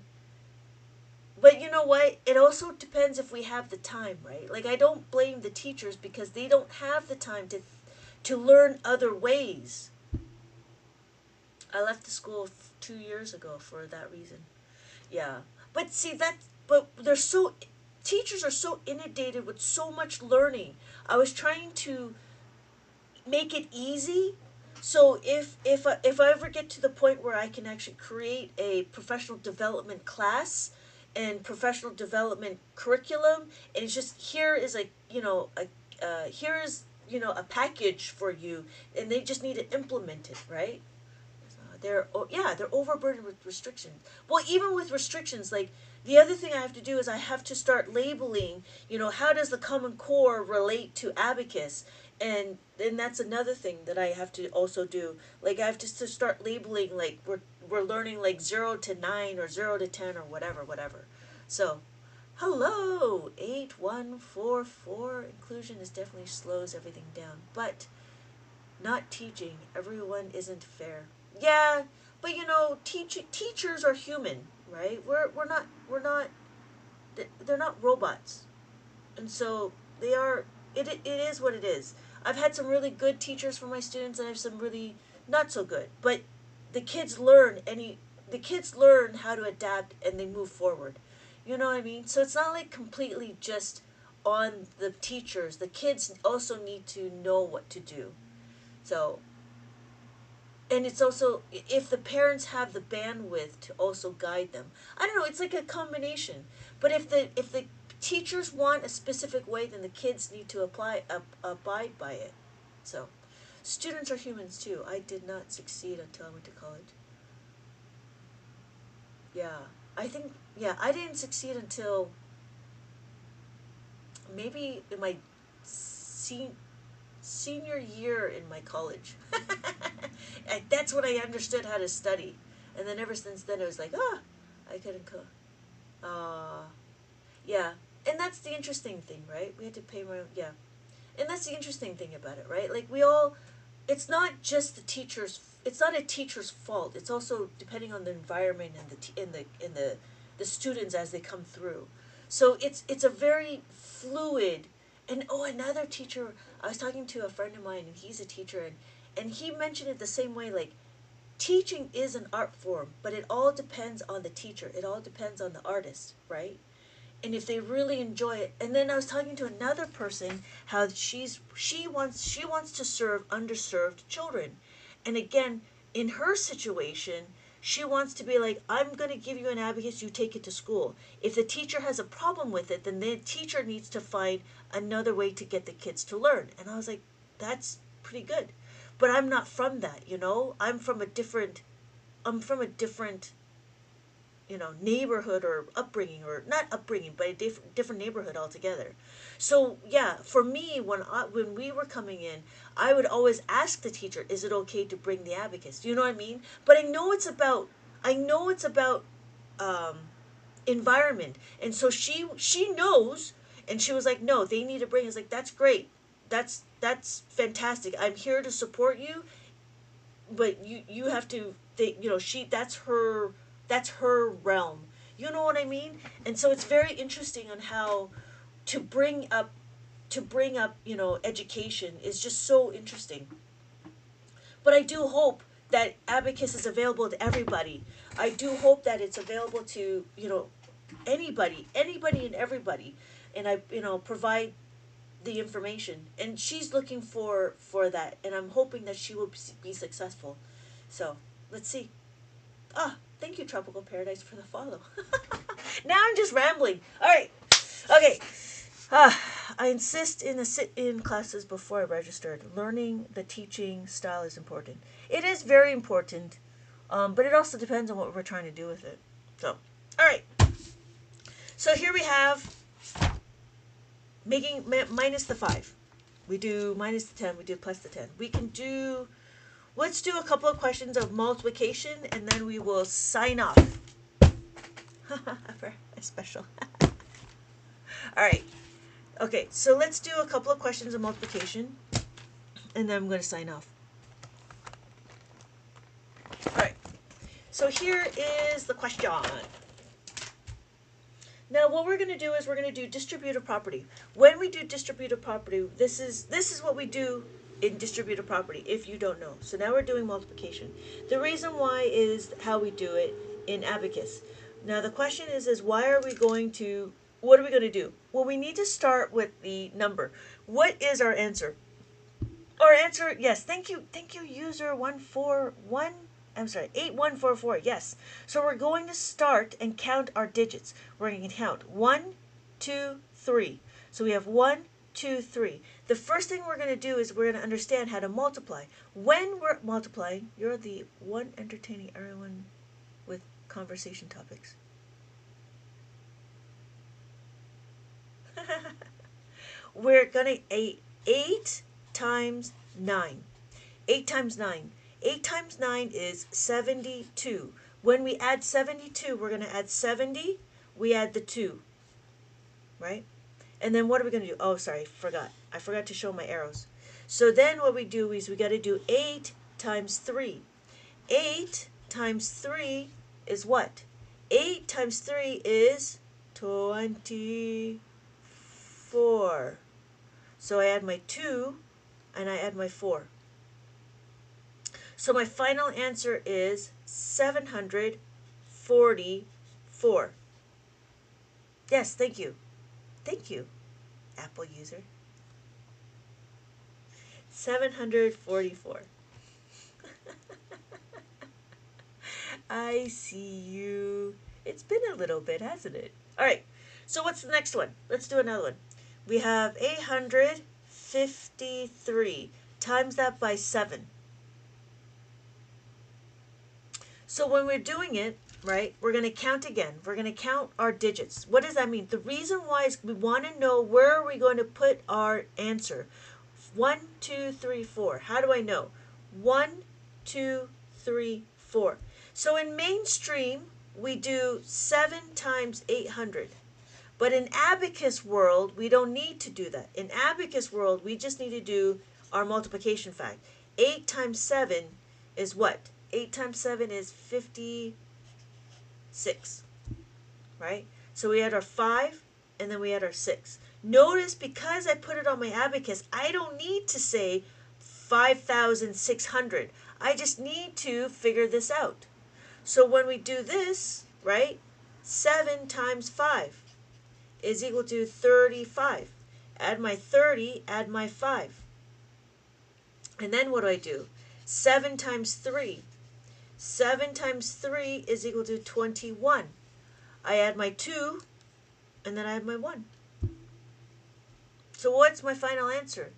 But you know what? It also depends if we have the time, right? Like, I don't blame the teachers because they don't have the time to learn other ways. I left the school 2 years ago for that reason. Yeah. But see, teachers are so inundated with so much learning. I was trying to make it easy. So if I ever get to the point where I can actually create a professional development class and professional development curriculum, and it's just, here is here is a package for you, and they just need to implement it, right? They're overburdened with restrictions. Well, even with restrictions, like, the other thing I have to do is I have to start labeling, how does the Common Core relate to Abacus? And then that's another thing that I have to also do. Like, I have to start labeling, like, we're learning like 0 to 9 or 0 to 10 or whatever. So, hello, 8144. Inclusion is definitely slows everything down. But not teaching everyone isn't fair. Yeah, but teachers are human, right? They're not robots, and so they are. It is what it is. I've had some really good teachers for my students, and I have some really not so good. But the kids learn how to adapt, and they move forward. You know what I mean? So it's not like completely just on the teachers. The kids also need to know what to do. So, and it's also, if the parents have the bandwidth to also guide them. I don't know, it's like a combination. But if the teachers want a specific way, then the kids need to abide by it. So, students are humans too. I did not succeed until I went to college. Yeah, I didn't succeed until maybe in my senior year in my college. And that's when I understood how to study. And then ever since then, it was like, I couldn't go. Yeah. And that's the interesting thing, right? We had to pay my own, yeah. And that's the interesting thing about it, right? Like, it's not just it's not a teacher's fault. It's also depending on the environment and the students as they come through. So it's a very fluid. And another teacher, I was talking to a friend of mine, and he's a teacher, and he mentioned it the same way. Like, teaching is an art form, but it all depends on the teacher. It all depends on the artist, right? And if they really enjoy it. And then I was talking to another person how she wants to serve underserved children. And again, in her situation, she wants to be like, I'm going to give you an abacus, you take it to school. If the teacher has a problem with it, then the teacher needs to find another way to get the kids to learn. And I was like, that's pretty good. But I'm not from that, I'm from a different neighborhood or upbringing, or not upbringing, but a different neighborhood altogether. So yeah, for me, when we were coming in, I would always ask the teacher, "Is it okay to bring the abacus?" You know what I mean? But I know it's about um, environment, and so she knows, and she was like, "No, they need to bring." It's like, "That's great, that's fantastic. I'm here to support you, but you have to." She that's her realm. You know what I mean? And so it's very interesting on how to bring up education is just so interesting. But I do hope that Abacus is available to everybody. I do hope that it's available to anybody and everybody, and I provide the information. And she's looking for that, and I'm hoping that she will be successful. So let's see. Thank you, Tropical Paradise, for the follow. Now I'm just rambling. All right. Okay. I insist in the sit-in classes before I registered. Learning the teaching style is important. It is very important, but it also depends on what we're trying to do with it. So, all right. So here we have making minus the 5. We do minus the 10. We do plus the 10. We can do. Let's do a couple of questions of multiplication, and then we will sign off. For a special. All right. Okay, so let's do a couple of questions of multiplication, and then I'm going to sign off. All right. So here is the question. Now, what we're going to do is we're going to do distributive property. When we do distributive property, this is what we do in distributive property, if you don't know. So now we're doing multiplication. The reason why is how we do it in Abacus. Now, the question is why are we going to, what are we going to do? Well, we need to start with the number. What is our answer? Our answer, yes, thank you, user 141. I'm sorry, 8144, yes. So we're going to start and count our digits. We're going to count 1, 2, 3. So we have 1, 2, 3. The first thing we're going to do is we're going to understand how to multiply. When we're multiplying, you're the one entertaining everyone with conversation topics. We're going to 8 times 9. 8 times 9. 8 times 9 is 72. When we add 72, we're going to add 70. We add the 2. Right? And then what are we going to do? Oh, sorry, I forgot to show my arrows. So then what we do is we got to do 8 times 3. 8 times 3 is what? 8 times 3 is 24. So I add my 2 and I add my 4. So my final answer is 744. Yes, thank you. Thank you, Apple user. 744. I see you. It's been a little bit, hasn't it? All right. So what's the next one? Let's do another one. We have 853. Times that by 7. So when we're doing it, right, we're going to count again. We're going to count our digits. What does that mean? The reason why is we want to know where are we going to put our answer. 1, 2, 3, 4. How do I know? 1, 2, 3, 4. So in mainstream, we do 7 times 800. But in Abacus world, we don't need to do that. In Abacus world, we just need to do our multiplication fact. 8 times 7 is what? 8 times 7 is 56, right? So we add our 5, and then we add our 6. Notice, because I put it on my abacus, I don't need to say 5,600. I just need to figure this out. So when we do this, right, 7 times 5 is equal to 35. Add my 30, add my 5. And then what do? 7 times 3. 7 times 3 is equal to 21. I add my 2, and then I add my 1. So what's my final answer?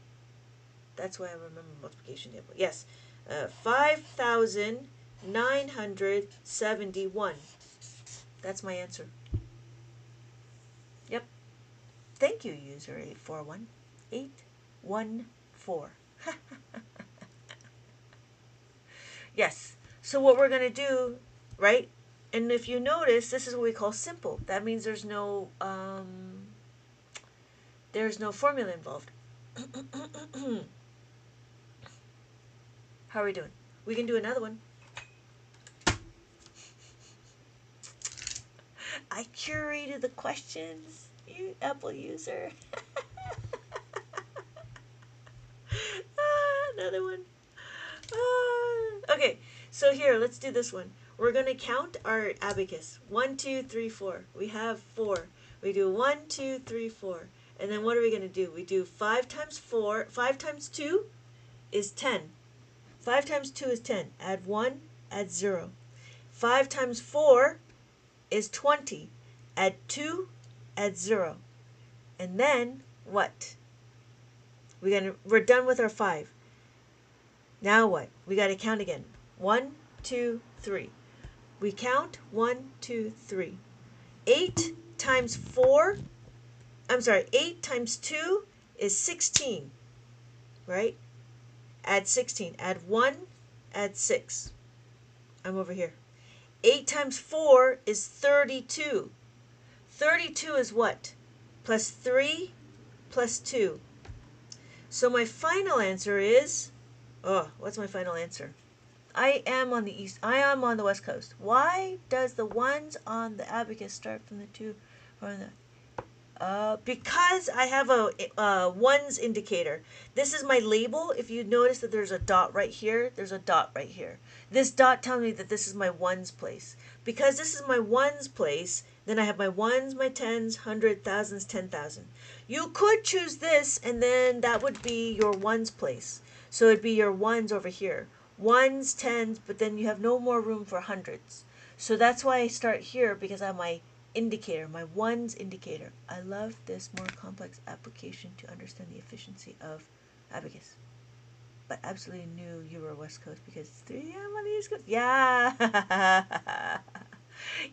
That's why I remember multiplication table. Yes, 5,971. That's my answer. Yep. Thank you, user 841814. Yes. So what we're going to do, right? And if you notice, this is what we call simple. That means there's no formula involved. How are we doing? We can do another one. I curated the questions, you Apple user. Another one. Okay, so here, let's do this one. We're going to count our abacus. 1, 2, 3, 4. We have 4. We do 1, 2, 3, 4. And then what are we going to do? We do 5 times 4. 5 times 2 is 10. 5 times 2 is 10. Add 1, add 0. 5 times 4 is 20. Add 2, add 0. And then what? We're done with our 5. Now what? We got to count again. 1, 2, 3. We count 1, 2, 3. 8 times 4, 8 times 2 is 16, right? Add 16. Add 1, add 6. I'm over here. 8 times 4 is 32. 32 is what? Plus 3 plus 2. So my final answer is, what's my final answer? I am on the east. I am on the west coast. Why does the ones on the abacus start from the 2 from the because I have a ones indicator. This is my label. If you notice that there's a dot right here, there's a dot right here. This dot tells me that this is my ones place. Because this is my ones place, then I have my ones, my tens, 100, thousands, 10,000. You could choose this, and then that would be your ones place. So it'd be your ones over here. Ones, tens, but then you have no more room for hundreds. So that's why I start here, because I have my indicator, my ones indicator. I love this more complex application to understand the efficiency of abacus. But absolutely knew you were West Coast because 3 I'm on the East Coast. Yeah.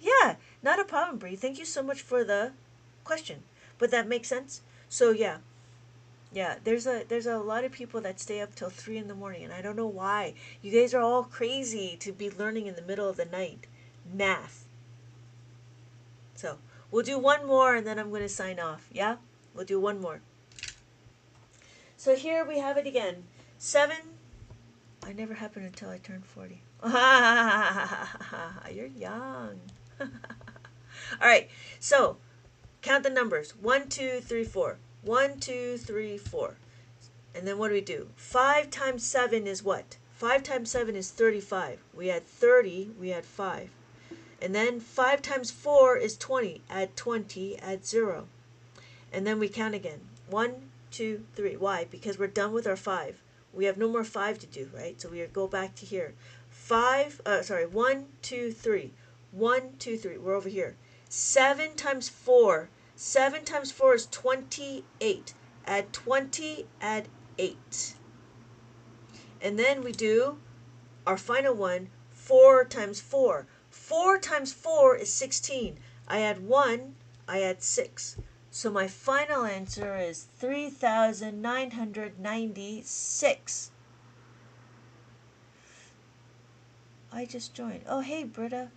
Yeah, not a problem, Bree. Thank you so much for the question. But that makes sense. So yeah. Yeah, there's a lot of people that stay up till 3 in the morning, and I don't know why. You guys are all crazy to be learning in the middle of the night math. So we'll do one more and then I'm going to sign off. Yeah? We'll do one more. So here we have it again. 7. I never happened until I turned 40. You're young. All right. So count the numbers. 1, 2, 3, 4. 1, 2, 3, 4. And then what do we do? 5 times 7 is what? 5 times 7 is 35. We had 30. We had 5. And then 5 times 4 is 20. Add 20, add 0. And then we count again. 1, 2, 3. Why? Because we're done with our 5. We have no more 5 to do, right? So we go back to here. 1, 2, 3. 1, 2, 3. We're over here. 7 times 4. 7 times 4 is 28. Add 20, add 8. And then we do our final one, 4 times 4. 4 times 4 is 16. I add 1, I add 6. So my final answer is 3,996. I just joined. Oh, hey, Britta.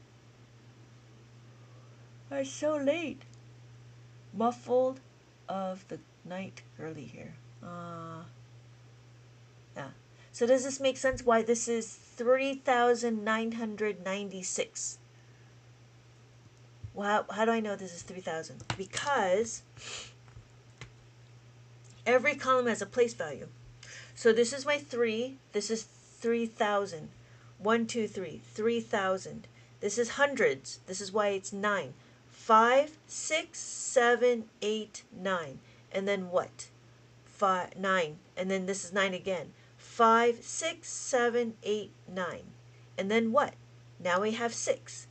I'm so late. Muffled of the night early here. Yeah. So does this make sense why this is 3,996? Well, how do I know this is 3,000? Because every column has a place value. So this is my 3. This is 3,000. 1, 2, 3. 3,000. This is hundreds. This is why it's 9. 5, 6, 7, 8, 9. And then what? 9. And then this is 9 again. 5, 6, 7, 8, 9. And then what? Now we have 6.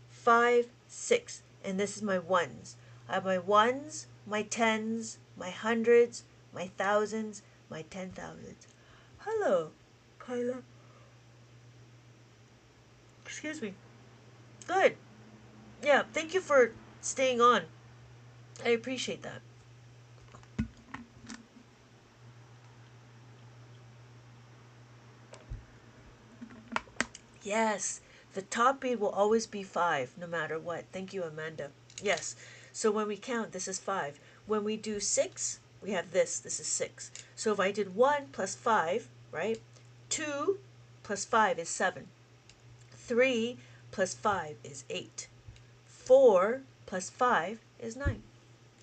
5, 6. And this is my ones. I have my ones, my tens, my hundreds, my thousands, my 10,000s. Hello, Kyla. Excuse me. Good. Yeah, thank you for staying on. I appreciate that. Yes, the top bead will always be 5 no matter what. Thank you, Amanda. Yes, so when we count, this is 5. When we do 6, we have this. This is 6. So if I did 1 plus 5, right? 2 plus 5 is 7. 3 plus 5 is 8. 4 plus 5 is 9.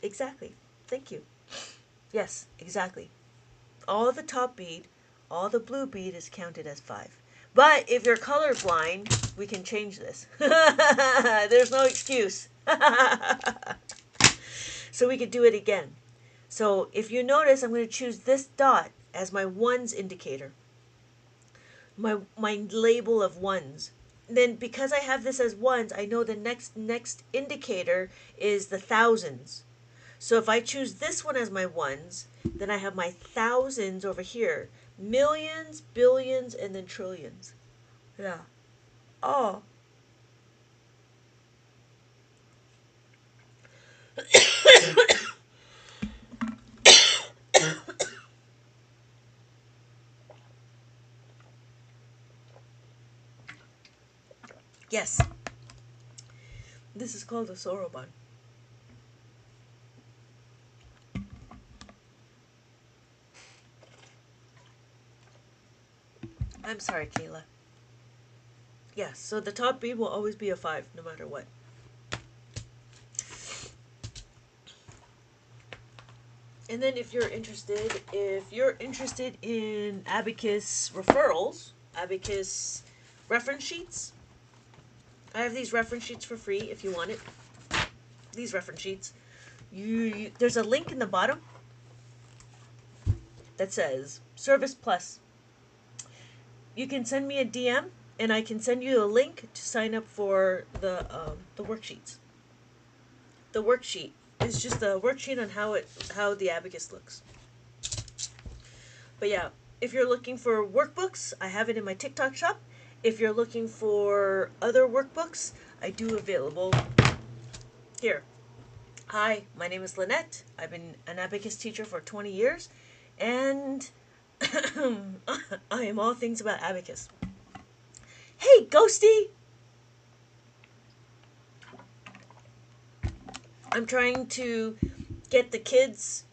Exactly. Thank you. Yes, exactly. All the top bead, all the blue bead is counted as 5. But if you're colorblind, we can change this. There's no excuse. So we could do it again. So if you notice, I'm going to choose this dot as my ones indicator, my label of ones. Then because I have this as ones, I know the next indicator is the thousands. So if I choose this one as my ones, then I have my thousands over here. Millions, billions, and then trillions. Yeah. Oh. Yes. This is called a soroban. I'm sorry, Kayla. Yes, so the top bead will always be a 5, no matter what. And then if you're interested in Abacus referrals, Abacus reference sheets, I have these reference sheets for free if you want it. These reference sheets. There's a link in the bottom that says Service Plus. You can send me a DM and I can send you a link to sign up for the worksheets. The worksheet is just a worksheet on how the abacus looks. But yeah, if you're looking for workbooks, I have it in my TikTok shop. If you're looking for other workbooks, I do available here. Hi, my name is Lynette. I've been an abacus teacher for 20 years, and I am all things about abacus. Hey, Ghosty! I'm trying to get the kids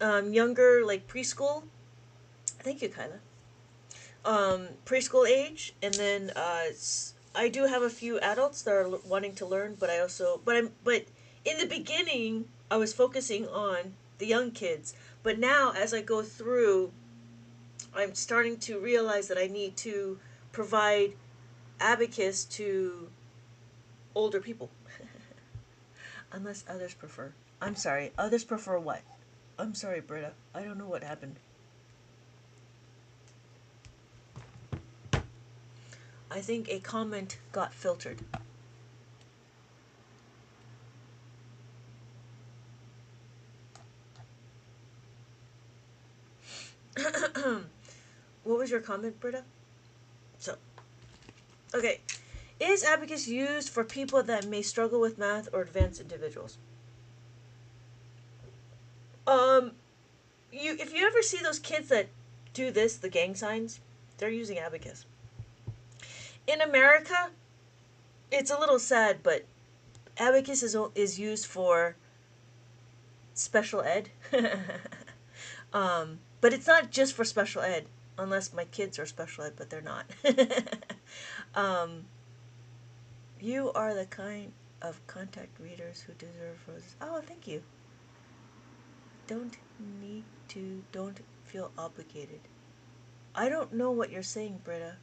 younger, like preschool. Thank you, Kyla. Preschool age, and then I do have a few adults that are wanting to learn, but but in the beginning I was focusing on the young kids, but now as I go through, I'm starting to realize that I need to provide abacus to older people, unless others prefer. I'm sorry, others prefer what? I'm sorry, Britta. I don't know what happened. I think a comment got filtered. What was your comment, Britta? So, okay. Is abacus used for people that may struggle with math or advanced individuals? Um, if you ever see those kids that do this, the gang signs, they're using abacus. In America, it's a little sad, but abacus is used for special ed. But it's not just for special ed, unless my kids are special ed, but they're not. um, you are the kind of contact readers who deserve roses. Oh, thank you. Don't need to, don't feel obligated. I don't know what you're saying, Britta.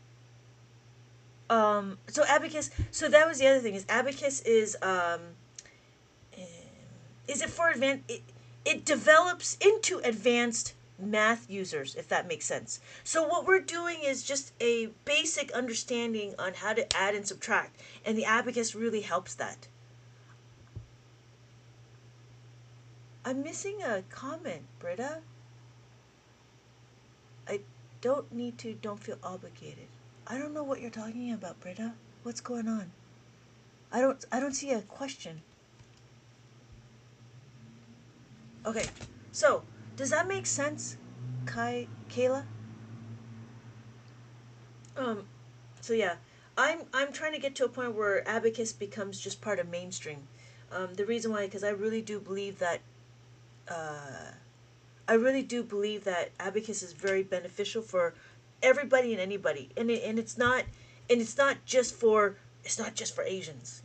So abacus, so that was the other thing, is abacus is it for advanced, it develops into advanced math users, if that makes sense. So what we're doing is just a basic understanding on how to add and subtract, and the abacus really helps that. I'm missing a comment, Britta. I don't need to, don't feel obligated. I don't know what you're talking about, Britta. What's going on? I don't see a question. Okay, so does that make sense, Kayla? Um, so yeah, I'm trying to get to a point where abacus becomes just part of mainstream. The reason why, because uh, I really do believe that abacus is very beneficial for everybody and anybody, and it's not just for Asians.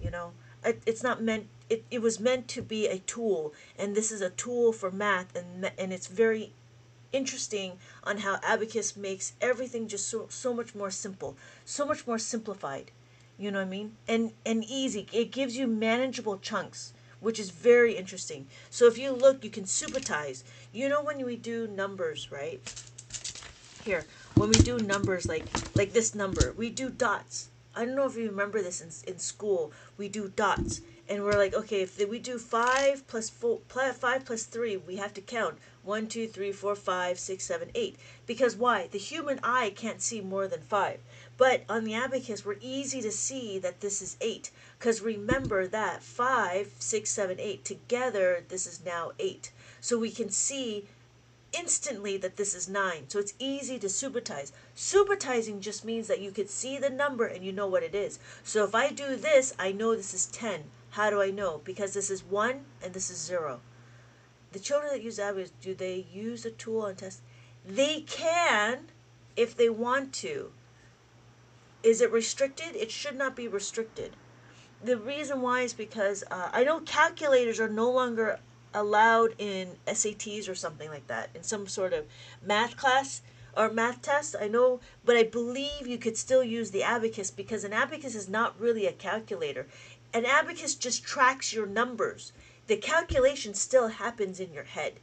It's not meant. It was meant to be a tool, and this is a tool for math, and it's very interesting on how abacus makes everything just so much more simple, so much more simplified. You know what I mean? And easy. It gives you manageable chunks, which is very interesting. So if you look, you can supertize. When we do numbers, right? Here, when we do numbers like this number, we do dots. I don't know if you remember this in school. We do dots, and we're like, okay, if we do 5 plus 3, we have to count 1, 2, 3, 4, 5, 6, 7, 8. Because why? The human eye can't see more than 5. But on the abacus, we're easy to see that this is 8. Because remember that 5, 6, 7, 8 together, this is now 8. So we can see instantly that this is 9. So it's easy to supertize. Supertizing just means that you could see the number and you know what it is. So if I do this, I know this is 10. How do I know? Because this is 1 and this is 0. The children that use Abacus, do they use the tool and test? They can if they want to. Is it restricted? It should not be restricted. The reason why is because I know calculators are no longer allowed in SATs or something like that, in some sort of math class or math test. I know, but I believe you could still use the abacus because an abacus is not really a calculator. An abacus just tracks your numbers. The calculation still happens in your head,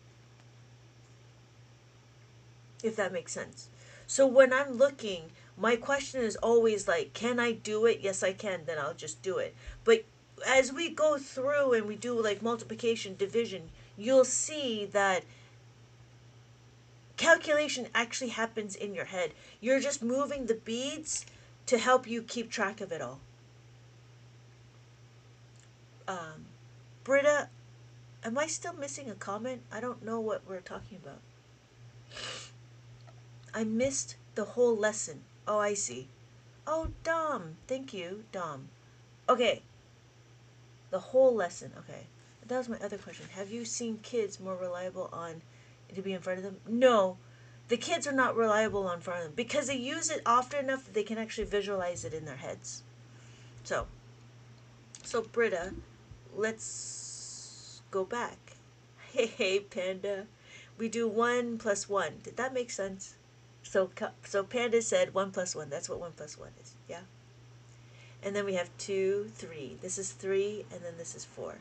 if that makes sense. So when I'm looking, my question is always like, can I do it? Yes, I can. Then I'll just do it. But as we go through and we do like multiplication, division, you'll see that calculation actually happens in your head. You're just moving the beads to help you keep track of it all. Um, Britta, am I still missing a comment? I don't know what we're talking about. I missed the whole lesson. Oh, I see. Oh, Dom. Thank you, Dom. Okay, the whole lesson. Okay. That was my other question. Have you seen kids more reliable on to be in front of them? No. The kids are not reliable on front of them because they use it often enough that they can actually visualize it in their heads. So Britta, let's go back. Hey, Panda. We do 1 plus 1. Did that make sense? So Panda said 1 plus 1. That's what 1 plus 1 is. Yeah? And then we have 2, 3. This is 3, and then this is 4.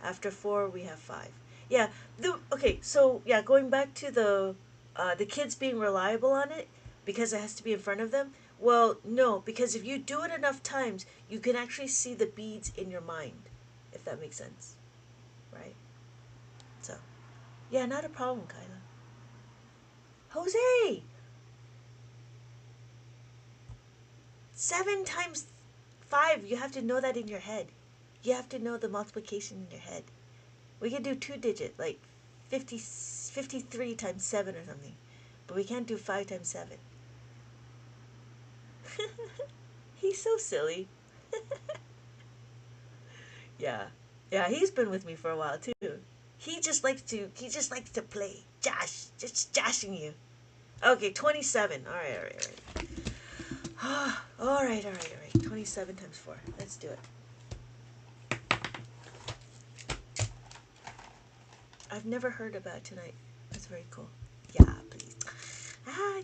After 4, we have 5. Yeah. Okay. So yeah, going back to the kids being reliable on it because it has to be in front of them. Well, no, because if you do it enough times, you can actually see the beads in your mind, if that makes sense, right? So, yeah, not a problem, Kyla. Jose, 7 times 5. You have to know that in your head. You have to know the multiplication in your head. We can do 2-digit, like 53 times 7 or something. But we can't do 5 times 7. He's so silly. Yeah. Yeah, he's been with me for a while too. He just likes to play. Just joshing you. Okay, 27. All right, all right, all right. All right. 27 times 4. Let's do it. I've never heard about it tonight. That's very cool. Yeah, please.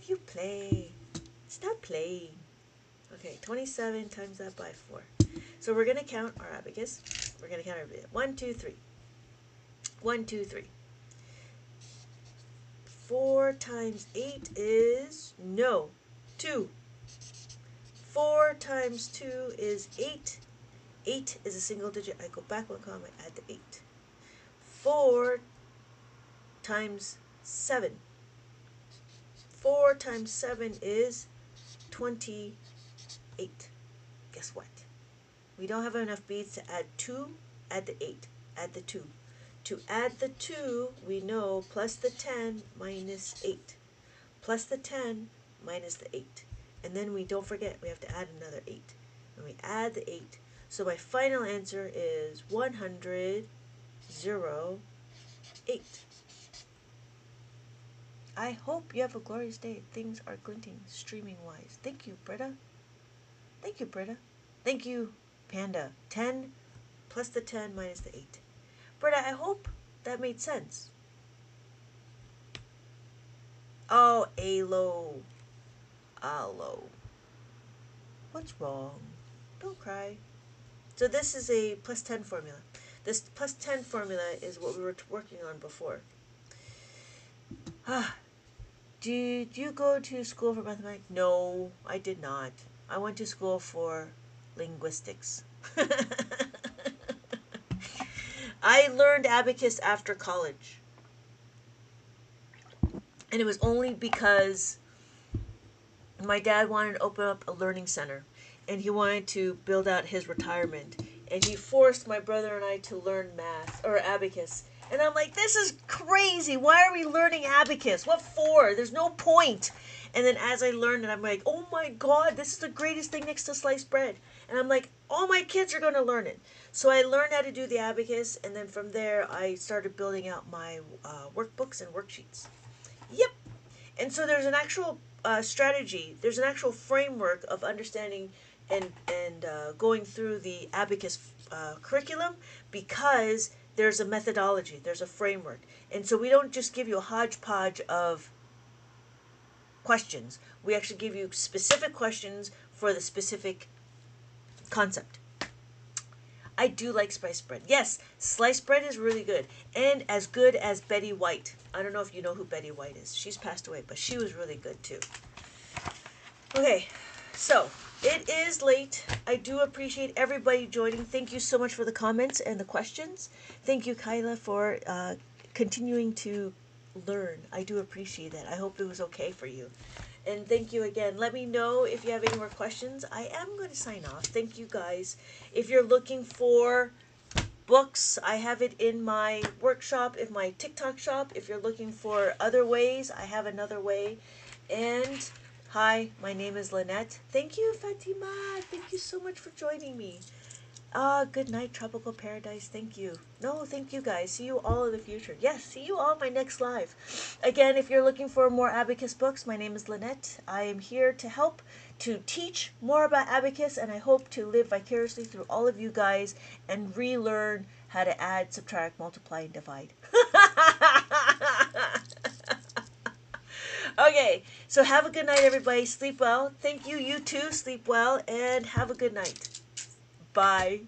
You play. Stop playing. Okay, 27 times that by 4. So we're going to count our abacus. We're going to count everything. 1, 2, 3. 1, 2, 3. 4 times 8 is... No. 2. 4 times 2 is 8. 8 is a single digit. I go back 1 column, I add the 8. 4 times 7. 4 times 7 is 28. Guess what? We don't have enough beads to add 2, add the 8, add the 2. To add the 2, we know plus the 10 minus 8. Plus the 10 minus the 8. And then we don't forget, we have to add another 8. And we add the 8. So my final answer is 100, 0, 8. I hope you have a glorious day. Things are glinting streaming-wise. Thank you, Britta. Thank you, Britta. Thank you, Panda. 10 plus the 10 minus the 8. Britta, I hope that made sense. Oh, Alo. Alo. What's wrong? Don't cry. So this is a plus 10 formula. This plus 10 formula is what we were working on before. Did you go to school for mathematics? No, I did not. I went to school for linguistics. I learned abacus after college. And it was only because my dad wanted to open up a learning center. And he wanted to build out his retirement. And he forced my brother and I to learn math, or abacus. And I'm like, this is crazy. Why are we learning abacus? What for? There's no point. And then as I learned it, I'm like, oh my God, this is the greatest thing next to sliced bread. And I'm like, all my kids are going to learn it. So I learned how to do the abacus. And then from there, I started building out my workbooks and worksheets. Yep. And so there's an actual strategy. There's an actual framework of understanding and going through the abacus curriculum, because there's a methodology, there's a framework. And so we don't just give you a hodgepodge of questions. We actually give you specific questions for the specific concept. I do like sliced bread. Yes, sliced bread is really good. And as good as Betty White. I don't know if you know who Betty White is. She's passed away, but she was really good too. Okay, so it is late. I do appreciate everybody joining. Thank you so much for the comments and the questions. Thank you, Kyla, for continuing to learn. I do appreciate that. I hope it was okay for you. And thank you again. Let me know if you have any more questions. I am going to sign off. Thank you, guys. If you're looking for books, I have it in my workshop, in my TikTok shop. If you're looking for other ways, I have another way. And hi, my name is Lynette. Thank you, Fatima. Thank you so much for joining me. Good night, Tropical Paradise. Thank you. No, thank you, guys. See you all in the future. Yes, see you all in my next live. Again, if you're looking for more abacus books, my name is Lynette. I am here to help to teach more about abacus, and I hope to live vicariously through all of you guys and relearn how to add, subtract, multiply, and divide. Okay, so have a good night, everybody. Sleep well. Thank you, you too. Sleep well, and have a good night. Bye.